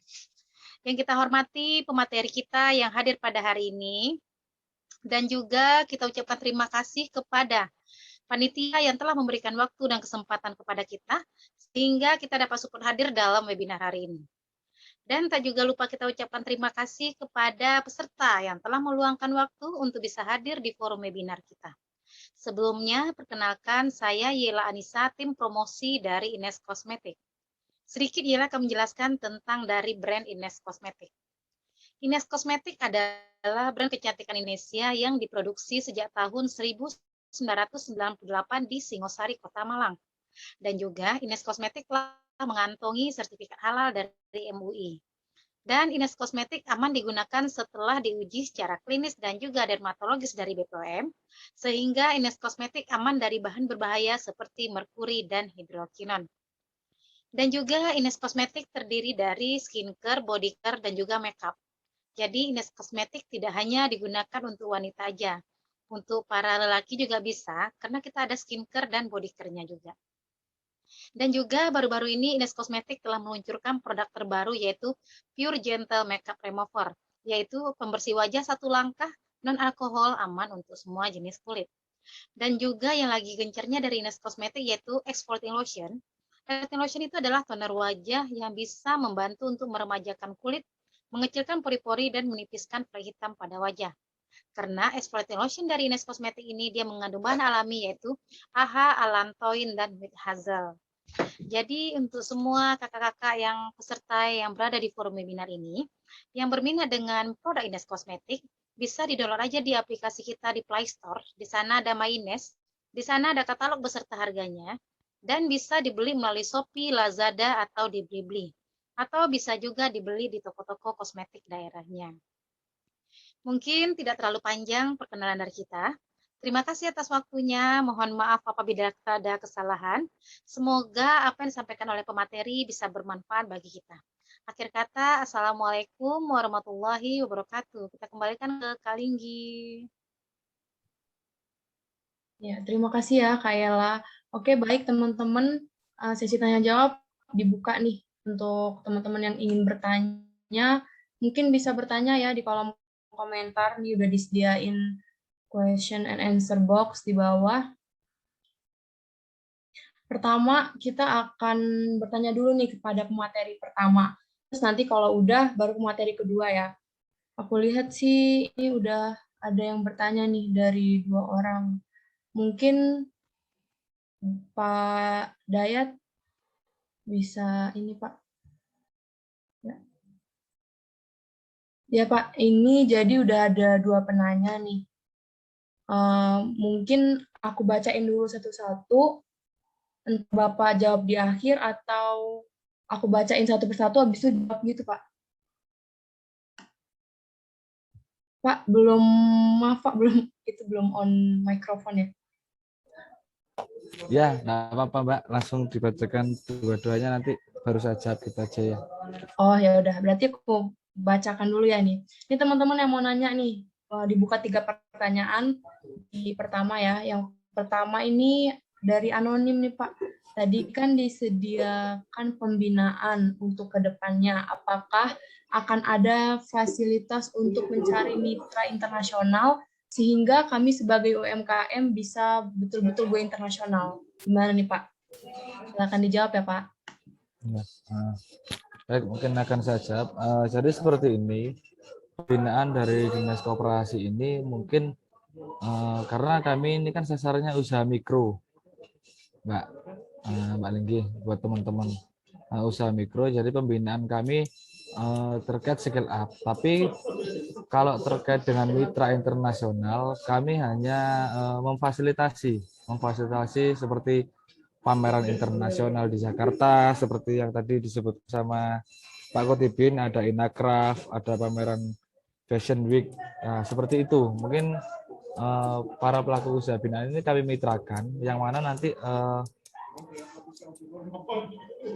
Yang kita hormati pemateri kita yang hadir pada hari ini, dan juga kita ucapkan terima kasih kepada panitia yang telah memberikan waktu dan kesempatan kepada kita, sehingga kita dapat support hadir dalam webinar hari ini. Dan tak juga lupa kita ucapkan terima kasih kepada peserta yang telah meluangkan waktu untuk bisa hadir di forum webinar kita. Sebelumnya, perkenalkan saya Yela Anissa, tim promosi dari Ines Kosmetik. Sedikit Yela akan menjelaskan tentang dari brand Ines Kosmetik. Ines Kosmetik adalah brand kecantikan Indonesia yang diproduksi sejak tahun 1998 di Singosari, Kota Malang. Dan juga Ines Kosmetik telah mengantongi sertifikat halal dari MUI. Dan Ines Kosmetik aman digunakan setelah diuji secara klinis dan juga dermatologis dari BPOM, sehingga Ines Kosmetik aman dari bahan berbahaya seperti merkuri dan hidrokinon. Dan juga Ines Kosmetik terdiri dari skincare, body care, dan juga makeup. Jadi Ines Kosmetik tidak hanya digunakan untuk wanita aja. Untuk para lelaki juga bisa, karena kita ada skincare dan body care-nya juga. Dan juga baru-baru ini Ines Kosmetik telah meluncurkan produk terbaru yaitu Pure Gentle Makeup Remover, yaitu pembersih wajah satu langkah, non-alkohol, aman untuk semua jenis kulit. Dan juga yang lagi gencarnya dari Ines Kosmetik yaitu Exfoliating Lotion. Exfoliating Lotion itu adalah toner wajah yang bisa membantu untuk meremajakan kulit, mengecilkan pori-pori dan menipiskan flek hitam pada wajah. Karena exfoliating lotion dari Ines Kosmetik ini dia mengandung bahan alami yaitu AHA, allantoin, dan wheat hazel. Jadi untuk semua kakak-kakak yang peserta yang berada di forum webinar ini, yang berminat dengan produk Ines Kosmetik, bisa di-download aja di aplikasi kita di Play Store. Di sana ada My Ines, di sana ada katalog beserta harganya, dan bisa dibeli melalui Shopee, Lazada, atau di Blibli. Atau bisa juga dibeli di toko-toko kosmetik daerahnya. Mungkin tidak terlalu panjang perkenalan dari kita. Terima kasih atas waktunya. Mohon maaf apabila ada kesalahan. Semoga apa yang disampaikan oleh pemateri bisa bermanfaat bagi kita. Akhir kata, Assalamualaikum warahmatullahi wabarakatuh. Kita kembalikan ke Kak Linggi. Ya, terima kasih ya Kak Yela. Oke, baik teman-teman, sesi tanya jawab dibuka nih untuk teman-teman yang ingin bertanya. Mungkin bisa bertanya ya di kolom komentar, nih udah disediain question and answer box di bawah. Pertama, kita akan bertanya dulu nih kepada pemateri pertama. Terus nanti kalau udah, baru pemateri kedua ya. Aku lihat sih ini udah ada yang bertanya nih dari 2 orang. Mungkin Pak Dayat bisa ini Pak. Ya. Ya Pak, ini jadi udah ada 2 penanya nih. Mungkin aku bacain dulu satu-satu. Entah Bapak jawab di akhir atau aku bacain satu persatu habis itu jawab gitu Pak. Pak, belum, maaf Pak, belum on mikrofon ya. Ya, nggak apa-apa Mbak, langsung dibacakan dua-duanya nanti baru saja kita aja ya. Oh ya udah, berarti aku bacakan dulu ya nih. Ini teman-teman yang mau nanya nih, dibuka 3 pertanyaan. Di pertama ya, yang pertama ini dari anonim nih Pak. Tadi kan disediakan pembinaan untuk kedepannya. Apakah akan ada fasilitas untuk mencari mitra internasional sehingga kami sebagai UMKM bisa betul-betul go internasional? Gimana nih Pak? Silakan dijawab ya Pak. Ya. Baik, mungkin akan saya jawab. Jadi seperti ini, pembinaan dari Dinas Koperasi ini mungkin karena kami ini kan sasarannya usaha mikro, Mbak Linggi, buat teman-teman usaha mikro. Jadi pembinaan kami terkait skill up. Tapi kalau terkait dengan mitra internasional, kami hanya memfasilitasi seperti pameran internasional di Jakarta, seperti yang tadi disebut sama Pak Kotibin, ada Inakraf, ada pameran Fashion Week, nah, seperti itu. Mungkin para pelaku usaha binaan ini kami mitrakan, yang mana nanti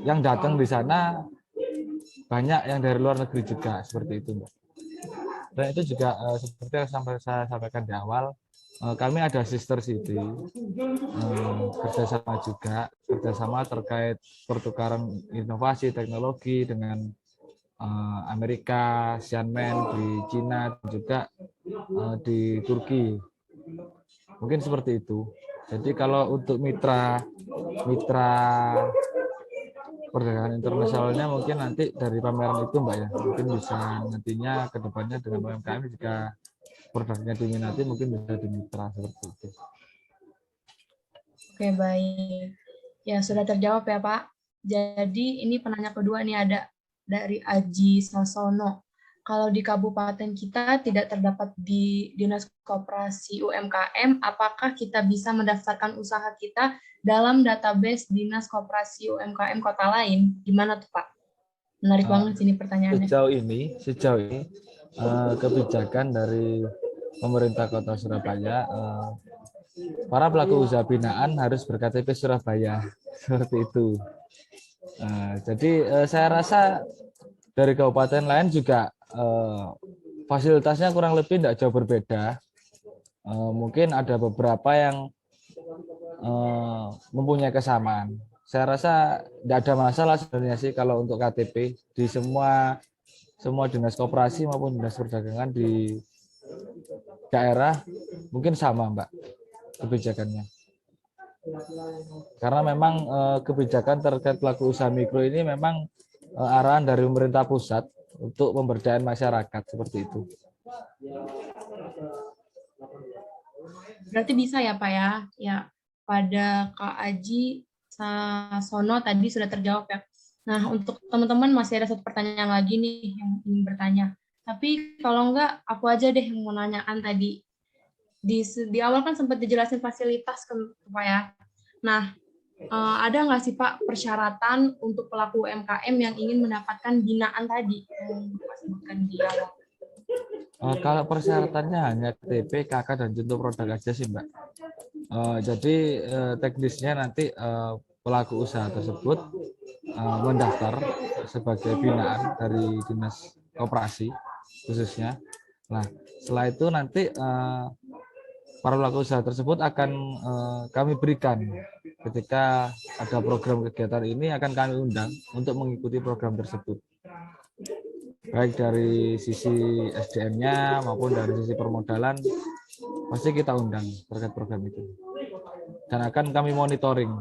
yang datang di sana banyak yang dari luar negeri juga, seperti itu, Mbak. Dan itu juga seperti yang saya sampaikan di awal, kami ada sister city, kerjasama terkait pertukaran inovasi teknologi dengan Amerika, Xiamen di Cina, dan juga di Turki. Mungkin seperti itu. Jadi kalau untuk mitra perdagangan internasionalnya mungkin nanti dari pameran itu Mbak ya, mungkin bisa nantinya ke depannya dengan UMKM jika produknya diminati mungkin bisa dimitra seperti itu. Oke, baik. Ya, sudah terjawab ya, Pak. Jadi, ini penanya kedua nih ada dari Aji Sasono. Kalau di kabupaten kita tidak terdapat di Dinas Koperasi UMKM, apakah kita bisa mendaftarkan usaha kita dalam database Dinas Koperasi UMKM kota lain? Gimana tuh, Pak? Menarik banget sini pertanyaannya. Sejauh ini kebijakan dari pemerintah Kota Surabaya, para pelaku usaha binaan harus berKTP Surabaya, seperti itu. Jadi saya rasa dari kabupaten lain juga fasilitasnya kurang lebih tidak jauh berbeda. Mungkin ada beberapa yang mempunyai kesamaan. Saya rasa tidak ada masalah sebenarnya sih kalau untuk KTP di semua dinas koperasi maupun dinas perdagangan di daerah mungkin sama, Mbak, kebijakannya. Karena memang kebijakan terkait pelaku usaha mikro ini memang arahan dari pemerintah pusat untuk pemberdayaan masyarakat seperti itu. Berarti bisa ya Pak ya? Ya, pada Kak Aji Sasono tadi sudah terjawab ya. Nah, untuk teman-teman masih ada satu pertanyaan lagi nih yang ingin bertanya. Tapi kalau enggak, aku aja deh yang mau nanyakan tadi. Di awal kan sempat dijelasin fasilitas kan Pak ya. Nah, ada nggak sih Pak persyaratan untuk pelaku UMKM yang ingin mendapatkan binaan tadi yang Bapak sebutkan di awal? Kalau persyaratannya hanya KTP, KK, dan contoh produk aja sih, Mbak. Jadi teknisnya nanti pelaku usaha tersebut mendaftar sebagai binaan dari Dinas Koperasi khususnya. Nah, setelah itu nanti para pelaku usaha tersebut akan kami berikan ketika ada program kegiatan ini akan kami undang untuk mengikuti program tersebut. Baik dari sisi SDM-nya maupun dari sisi permodalan pasti kita undang terkait program itu. Dan akan kami monitoring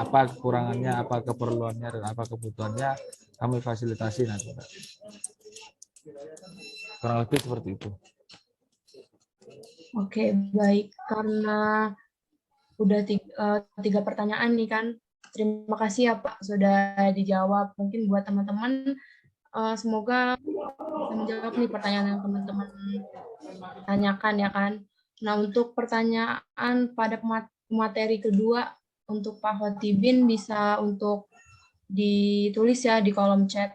apa kekurangannya, apa keperluannya, dan apa kebutuhannya kami fasilitasi nanti. Kurang lebih seperti itu. Oke, baik. Karena udah tiga pertanyaan nih kan. Terima kasih ya Pak sudah dijawab. Mungkin buat teman-teman semoga bisa menjawab nih pertanyaan yang teman-teman tanyakan ya kan. Nah, untuk pertanyaan pada materi kedua untuk Pak Hotibin bisa untuk ditulis ya di kolom chat.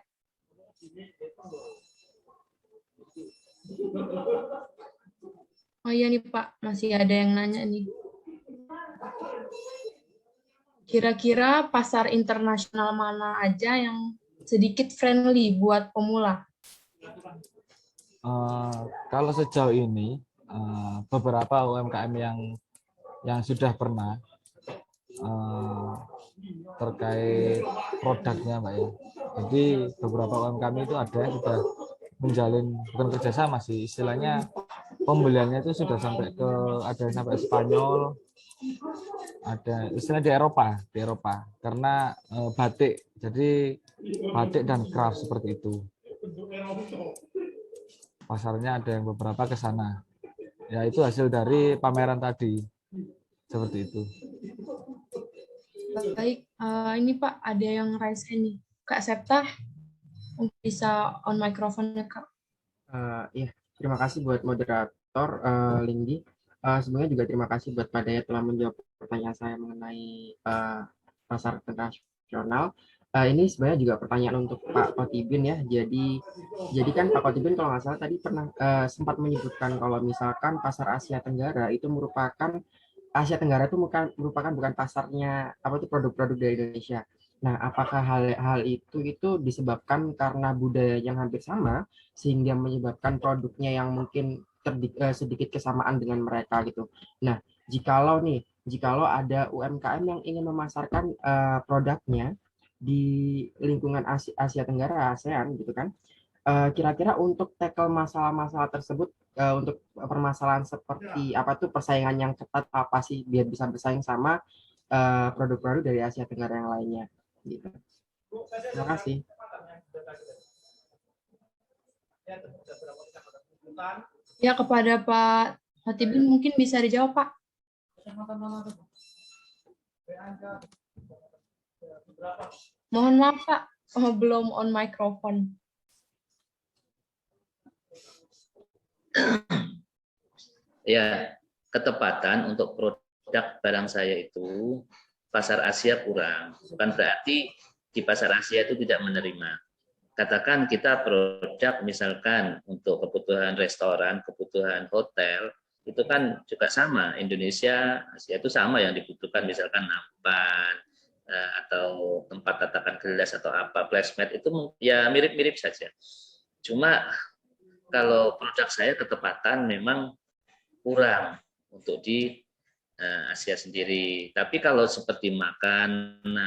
Oh iya nih Pak, masih ada yang nanya nih. kira-kira pasar internasional mana aja yang sedikit friendly buat pemula? Kalau sejauh ini beberapa UMKM yang sudah pernah terkait produknya, Mbak ya. Jadi beberapa UMKM itu ada yang sudah menjalin bukan kerjasama sih, istilahnya pembeliannya itu sudah sampai ke ada yang sampai Spanyol, ada istilah di Eropa karena batik, jadi batik dan craft seperti itu. Pasarnya ada yang beberapa ke sana. Ya itu hasil dari pameran tadi. Seperti itu. Baik, ini Pak, ada yang raise hand nih. Kak Septa, bisa on microphone ya, Kak. Iya, terima kasih buat moderator Linggi. Sebenarnya juga terima kasih buat Pak Daya telah menjawab pertanyaan saya mengenai pasar internasional. Ini sebenarnya juga pertanyaan untuk Pak Kotibin ya. Jadi kan Pak Kotibin kalau nggak salah tadi pernah sempat menyebutkan kalau misalkan pasar Asia Tenggara itu merupakan merupakan bukan pasarnya apa itu produk-produk dari Indonesia. Nah, apakah hal itu disebabkan karena budaya yang hampir sama sehingga menyebabkan produknya yang mungkin sedikit kesamaan dengan mereka gitu. Nah, jikalau ada UMKM yang ingin memasarkan produknya di lingkungan Asia Tenggara, ASEAN gitu kan, kira-kira untuk tackle masalah-masalah tersebut, untuk permasalahan seperti apa tuh persaingan yang ketat apa sih biar bisa bersaing sama produk-produk dari Asia Tenggara yang lainnya gitu. Terima kasih. Ya, kepada Pak Hatibin mungkin bisa dijawab, Pak. Mohon maaf, Pak, belum on microphone. Ya, ketepatan untuk produk barang saya itu pasar Asia kurang. Bukan berarti di pasar Asia itu tidak menerima. Katakan kita produk misalkan untuk kebutuhan restoran, kebutuhan hotel, itu kan juga sama. Indonesia, Asia itu sama yang dibutuhkan, misalkan nampan, atau tempat tatakan gelas atau apa, placemat itu ya mirip-mirip saja. Cuma kalau produk saya ketepatan memang kurang untuk di Asia sendiri. Tapi kalau seperti makanan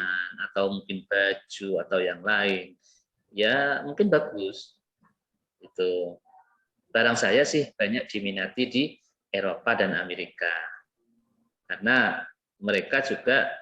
atau mungkin baju atau yang lain, ya mungkin bagus. Itu barang saya sih banyak diminati di Eropa dan Amerika. Karena mereka juga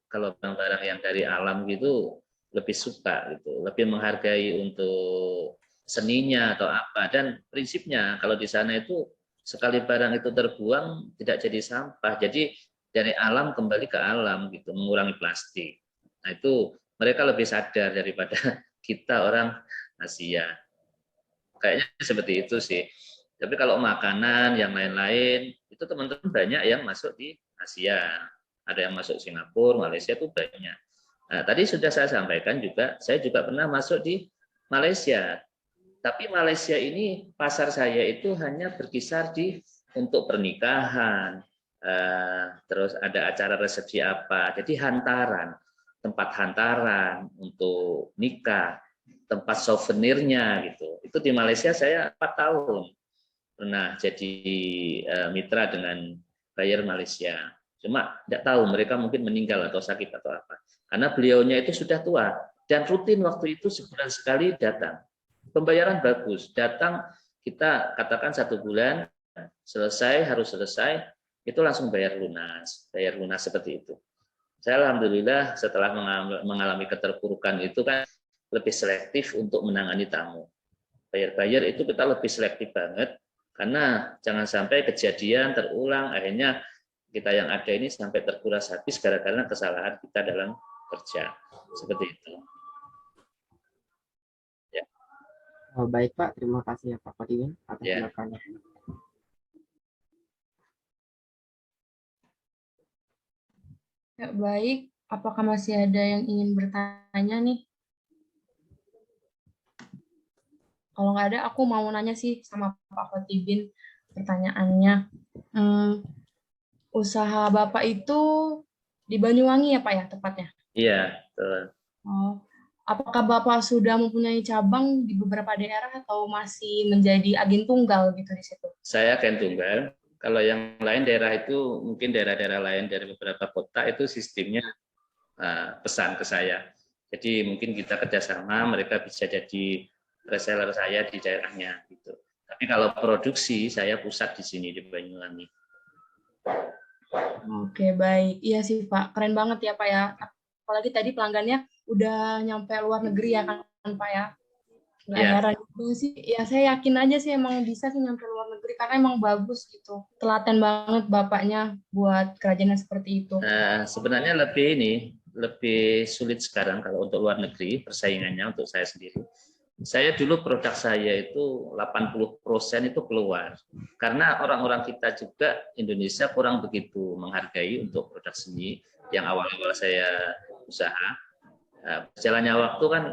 kalau barang-barang yang dari alam gitu lebih suka gitu, lebih menghargai untuk seninya atau apa. Dan prinsipnya kalau di sana itu sekali barang itu terbuang tidak jadi sampah. Jadi dari alam kembali ke alam gitu, mengurangi plastik. Nah, itu mereka lebih sadar daripada kita orang Asia. Kayaknya seperti itu sih. Tapi kalau makanan yang lain-lain itu teman-teman banyak yang masuk di Asia. Ada yang masuk Singapura, Malaysia itu banyak. Nah, tadi sudah saya sampaikan juga, saya juga pernah masuk di Malaysia. Tapi Malaysia ini pasar saya itu hanya berkisar di untuk pernikahan, terus ada acara resepsi apa. Jadi hantaran, tempat hantaran untuk nikah, tempat souvenirnya gitu. Itu di Malaysia saya 4 tahun pernah jadi mitra dengan buyer Malaysia. Cuma tidak tahu mereka mungkin meninggal atau sakit atau apa. Karena beliaunya itu sudah tua dan rutin waktu itu sebulan sekali datang. Pembayaran bagus, datang kita katakan 1 bulan selesai, harus selesai, itu langsung bayar lunas seperti itu. Saya alhamdulillah setelah mengalami keterpurukan itu kan lebih selektif untuk menangani tamu. Buyer itu kita lebih selektif banget karena jangan sampai kejadian terulang akhirnya kita yang ada ini sampai terkuras habis gara-gara kesalahan kita dalam kerja. Seperti itu. Ya. Baik Pak, terima kasih ya Pak Kotibin atas jawabannya. Ya, baik. Apakah masih ada yang ingin bertanya nih? Kalau nggak ada, aku mau nanya sih sama Pak Kotibin pertanyaannya. Usaha Bapak itu Di Banyuwangi ya Pak ya tepatnya? Iya, betul. Oh. Apakah Bapak sudah mempunyai cabang di beberapa daerah atau masih menjadi agen tunggal gitu di situ? Saya agen tunggal. Kalau yang lain daerah itu mungkin daerah-daerah lain dari beberapa kota itu sistemnya pesan ke saya. Jadi mungkin kita kerjasama, mereka bisa jadi reseller saya di daerahnya gitu. Tapi kalau produksi saya pusat di sini di Banyuwangi. Oke, baik. Iya sih, Pak. Keren banget ya, Pak ya. Apalagi tadi pelanggannya udah nyampe luar negeri ya kan, Pak ya. Nggak Ya. heran juga sih. Ya, saya yakin aja sih emang bisa sih nyampe luar negeri karena emang bagus gitu. Telaten banget Bapaknya buat kerajaan seperti itu. Sebenarnya lebih sulit sekarang kalau untuk luar negeri persaingannya untuk saya sendiri. Saya dulu produk saya itu 80% itu keluar. Karena orang-orang kita juga Indonesia kurang begitu menghargai untuk produk seni yang awal-awal saya usaha. Berjalannya waktu kan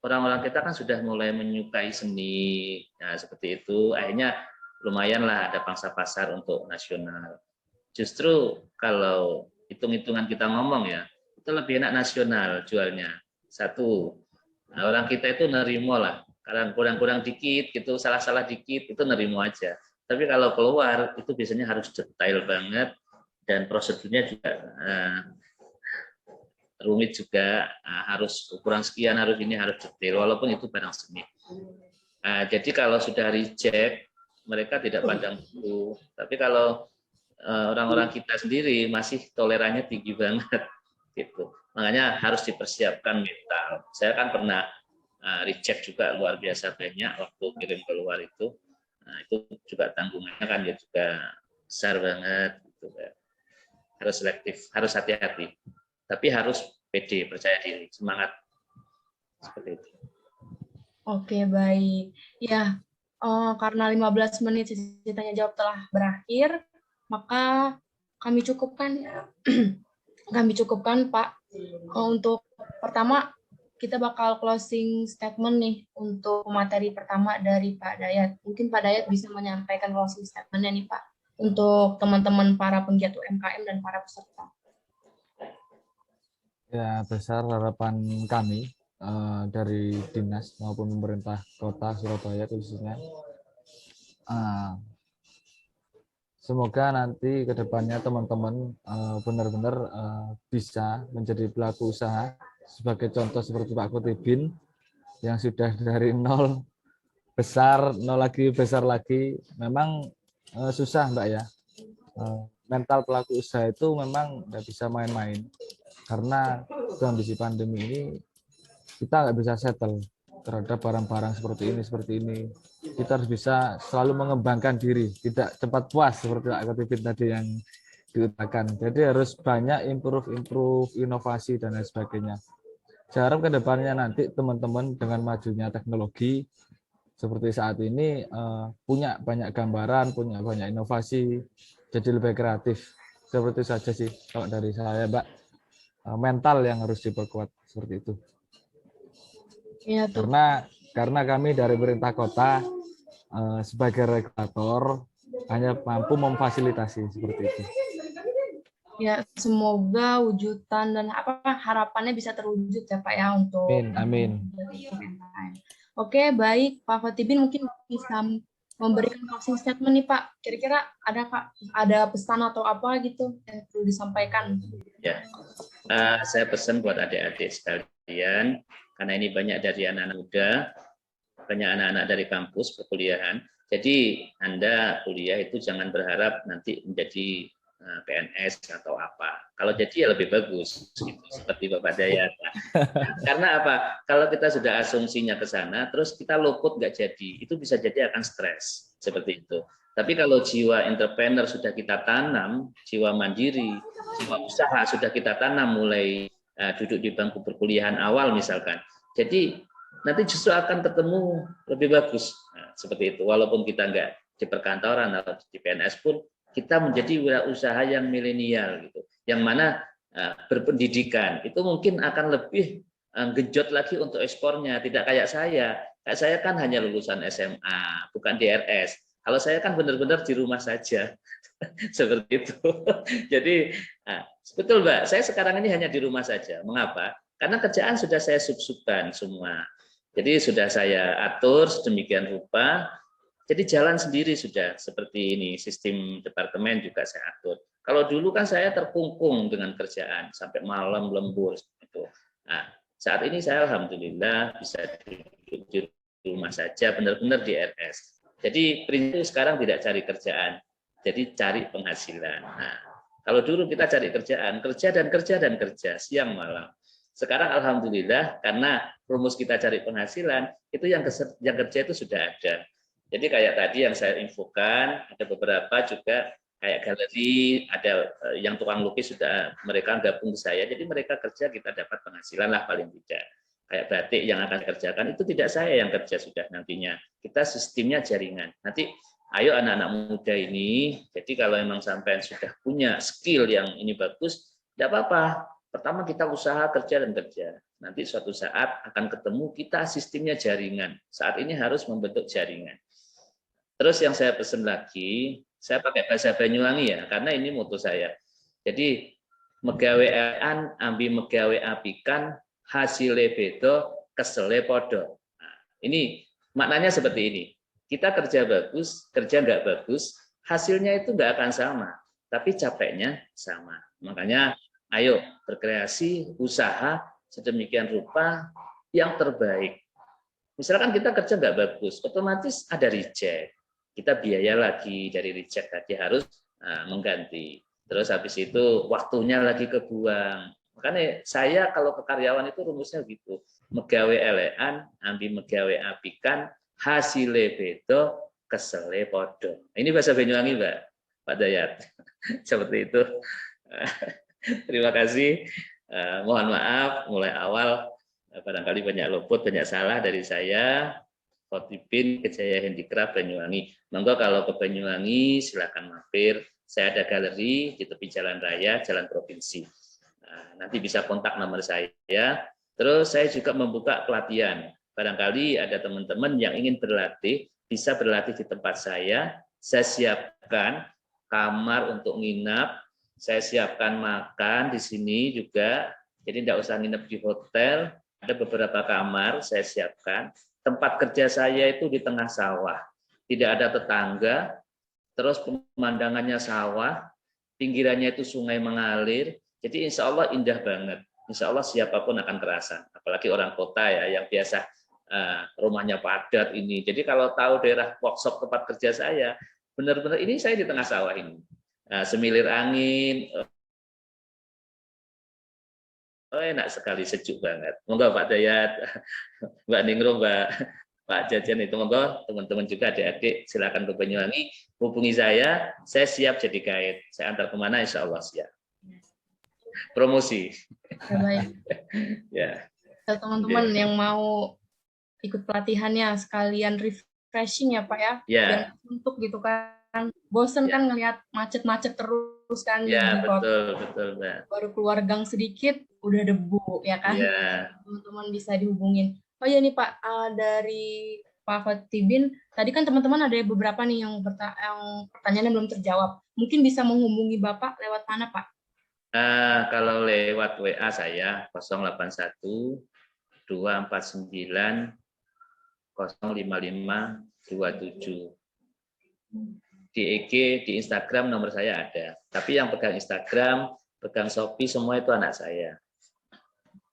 orang-orang kita kan sudah mulai menyukai seni, seperti itu. Akhirnya lumayanlah ada pangsa pasar untuk nasional. Justru kalau hitung-hitungan kita ngomong ya, itu lebih enak nasional jualnya. Satu, orang kita itu nerimo lah. Kalau kurang-kurang dikit, gitu, salah-salah dikit, itu nerimo aja. Tapi kalau keluar, itu biasanya harus detail banget, dan prosedurnya juga rumit juga, harus ukuran sekian, harus ini, harus detail, walaupun itu barang seni. Jadi kalau sudah reject, mereka tidak pandang bulu. Tapi kalau orang-orang kita sendiri masih tolerannya tinggi banget, gitu. Makanya harus dipersiapkan mental. Saya kan pernah reject juga luar biasa banyak waktu kirim keluar itu. Nah, itu juga tanggungannya kan ya juga besar banget, gitu. Harus selektif, harus hati-hati. Tapi harus pede, percaya diri, semangat. Seperti itu. Oke, baik. Ya, karena 15 menit sesi tanya jawab telah berakhir, maka kami cukupkan Pak. Untuk pertama kita bakal closing statement nih untuk materi pertama dari Pak Dayat. Mungkin Pak Dayat bisa menyampaikan closing statement-nya nih Pak untuk teman-teman para penggiat UMKM dan para peserta. Ya, besar harapan kami dari dinas maupun pemerintah kota Surabaya khususnya. Semoga nanti ke depannya teman-teman benar-benar bisa menjadi pelaku usaha sebagai contoh seperti Pak Kotibin yang sudah dari nol besar, nol lagi besar lagi. Memang susah Mbak ya. Mental pelaku usaha itu memang nggak bisa main-main karena kondisi pandemi ini kita nggak bisa settle terhadap barang-barang seperti ini. Kita harus bisa selalu mengembangkan diri, tidak cepat puas seperti Pak Kotibin tadi yang diutarakan. Jadi harus banyak improve, inovasi dan lain sebagainya. Saya harap ke depannya nanti teman-teman dengan majunya teknologi seperti saat ini punya banyak gambaran, punya banyak inovasi, jadi lebih kreatif. Seperti itu saja sih kalau dari saya, Mbak. Mental yang harus diperkuat seperti itu. Ya, Karena kami dari pemerintah kota sebagai regulator hanya mampu memfasilitasi seperti itu. Ya, semoga wujudan dan harapannya bisa terwujud ya Pak ya untuk Amin. Oke, baik Pak Kotibin mungkin bisa memberikan closing statement nih Pak. Kira-kira ada pesan atau apa gitu yang perlu disampaikan? Ya, saya pesan buat adik-adik sekalian, karena ini banyak dari anak-anak muda, banyak anak-anak dari kampus perkuliahan. Jadi Anda kuliah itu jangan berharap nanti menjadi PNS atau apa. Kalau jadi ya lebih bagus, gitu, seperti Bapak Dayat. Karena apa? Kalau kita sudah asumsinya ke sana, terus kita luput nggak jadi, itu bisa jadi akan stres seperti itu. Tapi kalau jiwa entrepreneur sudah kita tanam, jiwa mandiri, jiwa usaha sudah kita tanam mulai duduk di bangku perkuliahan awal misalkan. Jadi nanti justru akan ketemu lebih bagus. Nah, seperti itu. Walaupun kita nggak di perkantoran atau di PNS pun, kita menjadi wirausaha yang milenial gitu, yang mana berpendidikan itu mungkin akan lebih genjot lagi untuk ekspornya. Tidak kayak saya kan hanya lulusan SMA, bukan DRS. Kalau saya kan benar-benar di rumah saja, Seperti itu. Jadi, betul Mbak, saya sekarang ini hanya di rumah saja. Mengapa? Karena kerjaan sudah saya sub-subkan semua. Jadi sudah saya atur sedemikian rupa. Jadi jalan sendiri sudah seperti ini. Sistem departemen juga saya atur. Kalau dulu kan saya terkungkung dengan kerjaan sampai malam lembur itu. Nah, saat ini saya alhamdulillah bisa di rumah saja, benar-benar di RS. Jadi prinsip sekarang tidak cari kerjaan, jadi cari penghasilan. Nah, kalau dulu kita cari kerjaan, kerja dan kerja dan kerja siang malam. Sekarang alhamdulillah karena rumus kita cari penghasilan itu yang kerja itu sudah ada. Jadi kayak tadi yang saya infokan, ada beberapa juga kayak galeri, ada yang tukang lukis sudah mereka gabung ke saya. Jadi mereka kerja kita dapat penghasilan lah paling tidak. Kayak batik yang akan kerjakan itu tidak saya yang kerja sudah nantinya. Kita sistemnya jaringan. Nanti ayo anak-anak muda ini, jadi kalau memang sampai sudah punya skill yang ini bagus, tidak apa-apa. Pertama kita usaha kerja dan kerja. Nanti suatu saat akan ketemu kita sistemnya jaringan. Saat ini harus membentuk jaringan. Terus yang saya pesan lagi, saya pakai bahasa Banyuwangi ya, karena ini moto saya. Jadi megawean ambi megawe apikan hasilnya bedo kesele podo. Nah, ini maknanya seperti ini. Kita kerja bagus, kerja nggak bagus, hasilnya itu nggak akan sama, tapi capeknya sama. Makanya ayo berkreasi, usaha sedemikian rupa yang terbaik. Misalkan kita kerja nggak bagus, otomatis ada reject. Kita biaya lagi dari reject tadi harus mengganti. Terus habis itu waktunya lagi kebuang. Makanya saya kalau ke karyawan itu rumusnya gitu. Megawe elean, ambi megawe apikan, hasile bedo, kesele podo. Ini bahasa Banyuwangi, Mbak, Pak Dayat. Seperti itu. Terima kasih. Mohon maaf, mulai awal barangkali banyak luput, banyak salah dari saya. Khotibin Kejaya Handicraft Banyuwangi. Monggo kalau ke Banyuwangi silakan mampir. Saya ada galeri di tepi jalan raya, jalan provinsi. Nah, nanti bisa kontak nomor saya. Terus saya juga membuka pelatihan. Barangkali ada teman-teman yang ingin berlatih, bisa berlatih di tempat saya. Saya siapkan kamar untuk nginap. Saya siapkan makan di sini juga. Jadi tidak usah nginep di hotel. Ada beberapa kamar saya siapkan. Tempat kerja saya itu di tengah sawah, tidak ada tetangga, terus pemandangannya sawah, pinggirannya itu sungai mengalir, jadi insya Allah indah banget. Insya Allah siapapun akan kerasan, apalagi orang kota ya yang biasa rumahnya padat ini. Jadi kalau tahu daerah workshop tempat kerja saya, benar-benar ini saya di tengah sawah ini, semilir angin. Oh, enak sekali, sejuk banget. Monggo Pak Dayat, Mbak Ningrum, Pak Jajan itu monggo teman-teman juga adik-adik silakan ke Banyuwangi, hubungi saya siap jadi guide. Saya antar kemana insya Allah siap. Promosi. Ya, baik. Ya. Teman-teman yang mau ikut pelatihannya sekalian refreshing ya Pak ya. Ya. Dan untuk gitu kan, bosen kan ngelihat macet-macet terus kan. Ya, betul Mbak. Baru keluar gang sedikit udah debu ya kan. Ya. Teman-teman bisa dihubungin. Oh ya nih Pak, dari Pak Khotibin, tadi kan teman-teman ada beberapa nih yang pertanyaannya belum terjawab. Mungkin bisa menghubungi Bapak lewat mana Pak? Kalau lewat WA saya 081 249 055 27. Di IG, di Instagram nomor saya ada. Tapi yang pegang Instagram, pegang Shopee, semua itu anak saya.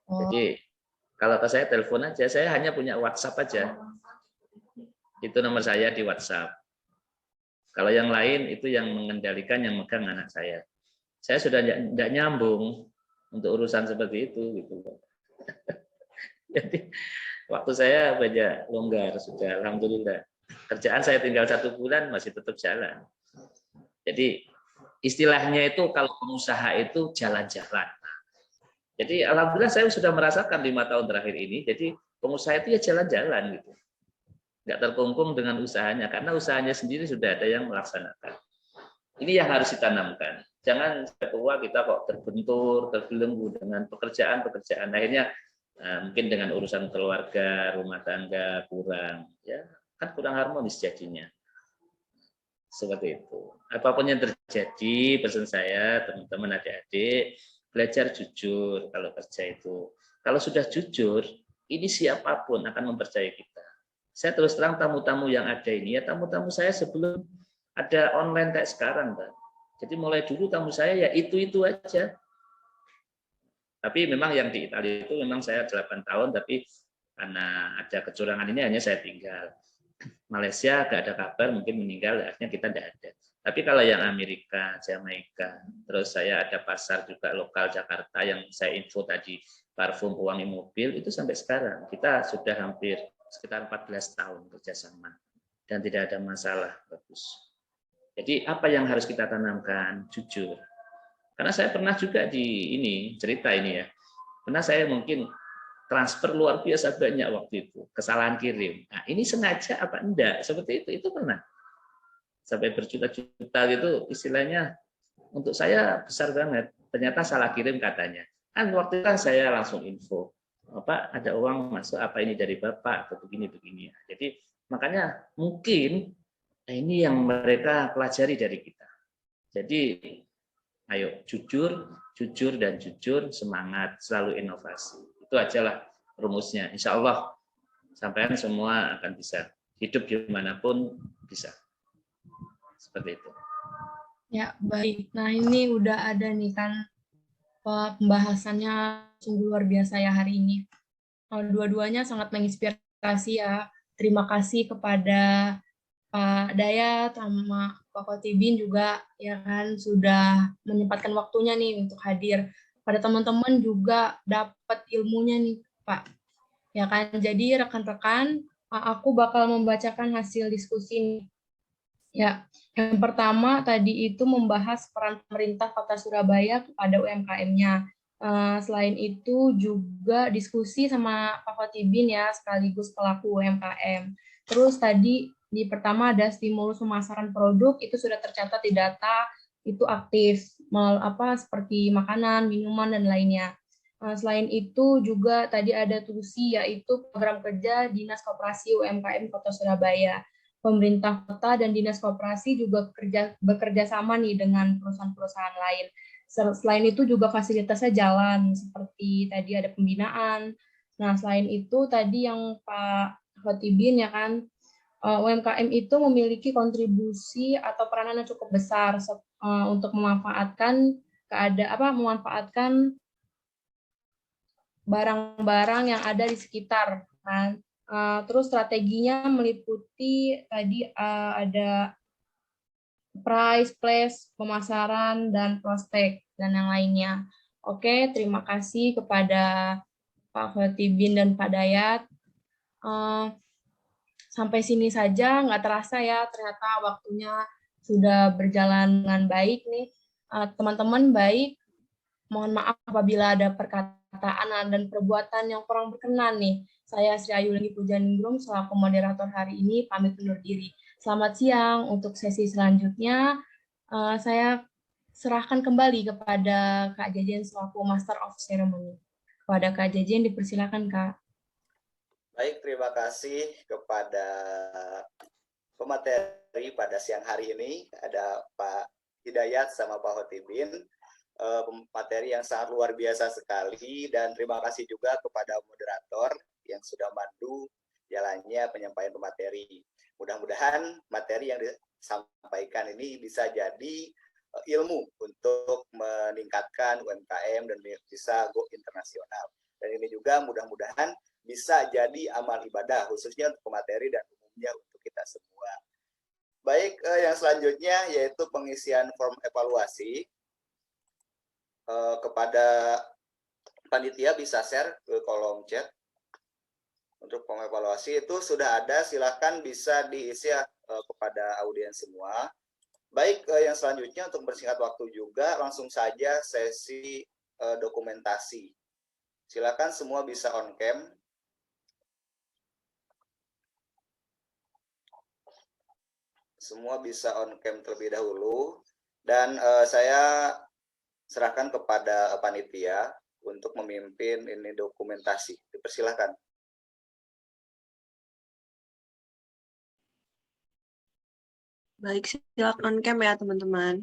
Jadi kalau ke saya telepon aja, saya hanya punya WhatsApp aja. Itu nomor saya di WhatsApp. Kalau yang lain itu yang mengendalikan, yang megang anak saya. Saya sudah tidak nyambung untuk urusan seperti itu, gitu. Jadi waktu saya banyak longgar sudah, alhamdulillah. Kerjaan saya tinggal 1 bulan masih tetap jalan. Jadi istilahnya itu kalau pengusaha itu jalan-jalan. Jadi alhamdulillah saya sudah merasakan 5 tahun terakhir ini. Jadi pengusaha itu ya jalan-jalan gitu. Nggak terkungkung dengan usahanya karena usahanya sendiri sudah ada yang melaksanakan. Ini yang harus ditanamkan. Jangan tua kita kok terbentur, terbelenggu dengan pekerjaan. Akhirnya mungkin dengan urusan keluarga, rumah tangga kurang, ya kan kurang harmonis jadinya. Seperti itu. Apapun yang terjadi, pesan saya teman-teman adik-adik, belajar jujur kalau kerja itu. Kalau sudah jujur, ini siapapun akan mempercayai kita. Saya terus terang tamu-tamu yang ada ini, ya tamu-tamu saya sebelum ada online kayak sekarang, Pak. Jadi mulai dulu tamu saya ya itu-itu aja. Tapi memang yang di Italia itu memang saya 8 tahun, tapi karena ada kecurangan ini hanya saya tinggal. Malaysia gak ada kabar, mungkin meninggal, akhirnya kita tidak ada. Tapi kalau yang Amerika, Jamaika, terus saya ada pasar juga lokal Jakarta yang saya info tadi, parfum pewangi mobil, itu sampai sekarang. Kita sudah hampir sekitar 14 tahun kerjasama. Dan tidak ada masalah, bagus. Jadi apa yang harus kita tanamkan? Jujur. Karena saya pernah juga di ini, cerita ini ya, pernah saya mungkin transfer luar biasa banyak waktu itu, kesalahan kirim. Nah, ini sengaja apa enggak? Seperti itu pernah. Sampai berjuta-juta gitu, istilahnya untuk saya besar banget. Ternyata salah kirim katanya. Kan waktu itu kan saya langsung info, Pak ada uang masuk apa ini dari Bapak atau begini-begini. Jadi makanya mungkin ini yang mereka pelajari dari kita. Jadi ayo jujur dan jujur, semangat, selalu inovasi. Itu ajalah rumusnya. Insya Allah sampai semua akan bisa hidup dimanapun bisa. Seperti itu. Ya, baik. Nah, ini udah ada nih kan pembahasannya sungguh luar biasa ya hari ini. Dua-duanya sangat menginspirasi ya. Terima kasih kepada Pak Dayat sama Pak Khotibin juga ya kan sudah menyempatkan waktunya nih untuk hadir. Pada teman-teman juga dapat ilmunya nih Pak. Ya kan, jadi rekan-rekan, aku bakal membacakan hasil diskusi nih. Ya, yang pertama tadi itu membahas peran pemerintah Kota Surabaya kepada UMKM-nya. Selain itu juga diskusi sama Pak Khotibin ya, sekaligus pelaku UMKM. Terus tadi di pertama ada stimulus pemasaran produk, itu sudah tercatat di data, itu aktif, seperti makanan, minuman, dan lainnya. Selain itu juga tadi ada TUSI, yaitu program kerja Dinas Koperasi UMKM Kota Surabaya. Pemerintah kota dan dinas koperasi juga bekerja sama nih dengan perusahaan-perusahaan lain. Selain itu juga fasilitasnya jalan, seperti tadi ada pembinaan. Nah, selain itu tadi yang Pak Khotibin ya kan, UMKM itu memiliki kontribusi atau peranan yang cukup besar untuk memanfaatkan memanfaatkan barang-barang yang ada di sekitar kan. Terus strateginya meliputi tadi ada price, place, pemasaran, dan prospek, dan yang lainnya. Oke, terima kasih kepada Pak Khotibin dan Pak Dayat. Sampai sini saja, nggak terasa ya, ternyata waktunya sudah berjalan dengan baik nih. Teman-teman baik, mohon maaf apabila ada perkataan dan perbuatan yang kurang berkenan nih. Saya Sri Ayu Lenggi Pujaningrum selaku moderator hari ini pamit undur diri. Selamat siang. Untuk sesi selanjutnya saya serahkan kembali kepada Kak Jajen selaku Master of Ceremony. Kepada Kak Jajen dipersilakan Kak. Baik, terima kasih kepada pemateri pada siang hari ini. Ada Pak Hidayat sama Pak Khotibin. Materi yang sangat luar biasa sekali, dan terima kasih juga kepada moderator yang sudah mandu jalannya penyampaian pemateri. Mudah-mudahan materi yang disampaikan ini bisa jadi ilmu untuk meningkatkan UMKM dan bisa go internasional. Dan ini juga mudah-mudahan bisa jadi amal ibadah khususnya untuk pemateri dan umumnya untuk kita semua. Baik, yang selanjutnya yaitu pengisian form evaluasi. Kepada panitia bisa share ke kolom chat untuk pengevaluasi itu sudah ada, silakan bisa diisi kepada audiens semua. Baik, yang selanjutnya untuk bersingkat waktu juga langsung saja sesi dokumentasi. Silakan semua bisa on cam. Semua bisa on cam terlebih dahulu, dan saya serahkan kepada panitia untuk memimpin ini dokumentasi. Dipersilakan. Baik, silakan on cam ya teman-teman.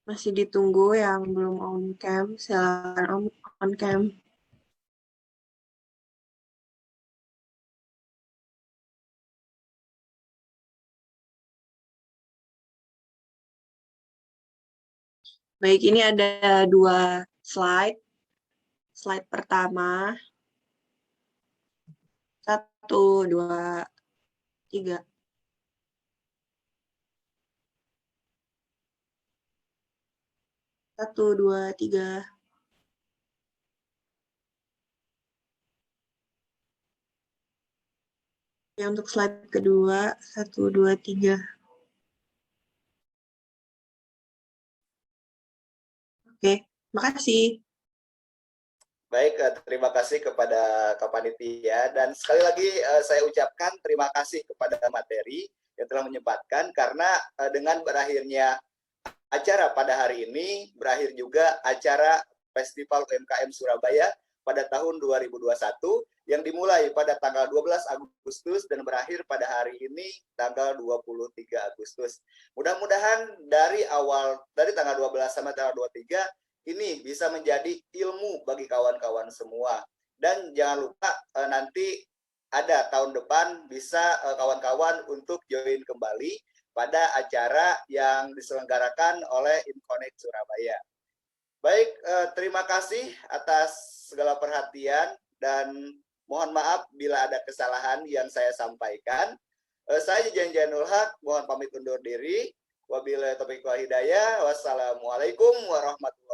Masih ditunggu yang belum on cam, silakan on cam. Baik, ini ada 2 slide. Slide pertama. 1, 2, 3. Satu, dua, tiga. Oke, untuk slide kedua, 1, 2, 3. Oke, makasih. Baik, terima kasih kepada Panitia dan sekali lagi saya ucapkan terima kasih kepada materi yang telah menyempatkan karena dengan berakhirnya acara pada hari ini berakhir juga acara Festival UMKM Surabaya pada tahun 2021 yang dimulai pada tanggal 12 Agustus dan berakhir pada hari ini tanggal 23 Agustus. Mudah-mudahan dari tanggal 12 sampai tanggal 23 ini bisa menjadi ilmu bagi kawan-kawan semua. Dan jangan lupa nanti ada tahun depan bisa kawan-kawan untuk join kembali pada acara yang diselenggarakan oleh Inconnect Surabaya. Baik, terima kasih atas segala perhatian dan mohon maaf bila ada kesalahan yang saya sampaikan. Saya Janjanul Haq, mohon pamit undur diri. Wabillahi taufiq wal hidayah. Wassalamualaikum warahmatullahi wabarakatuh.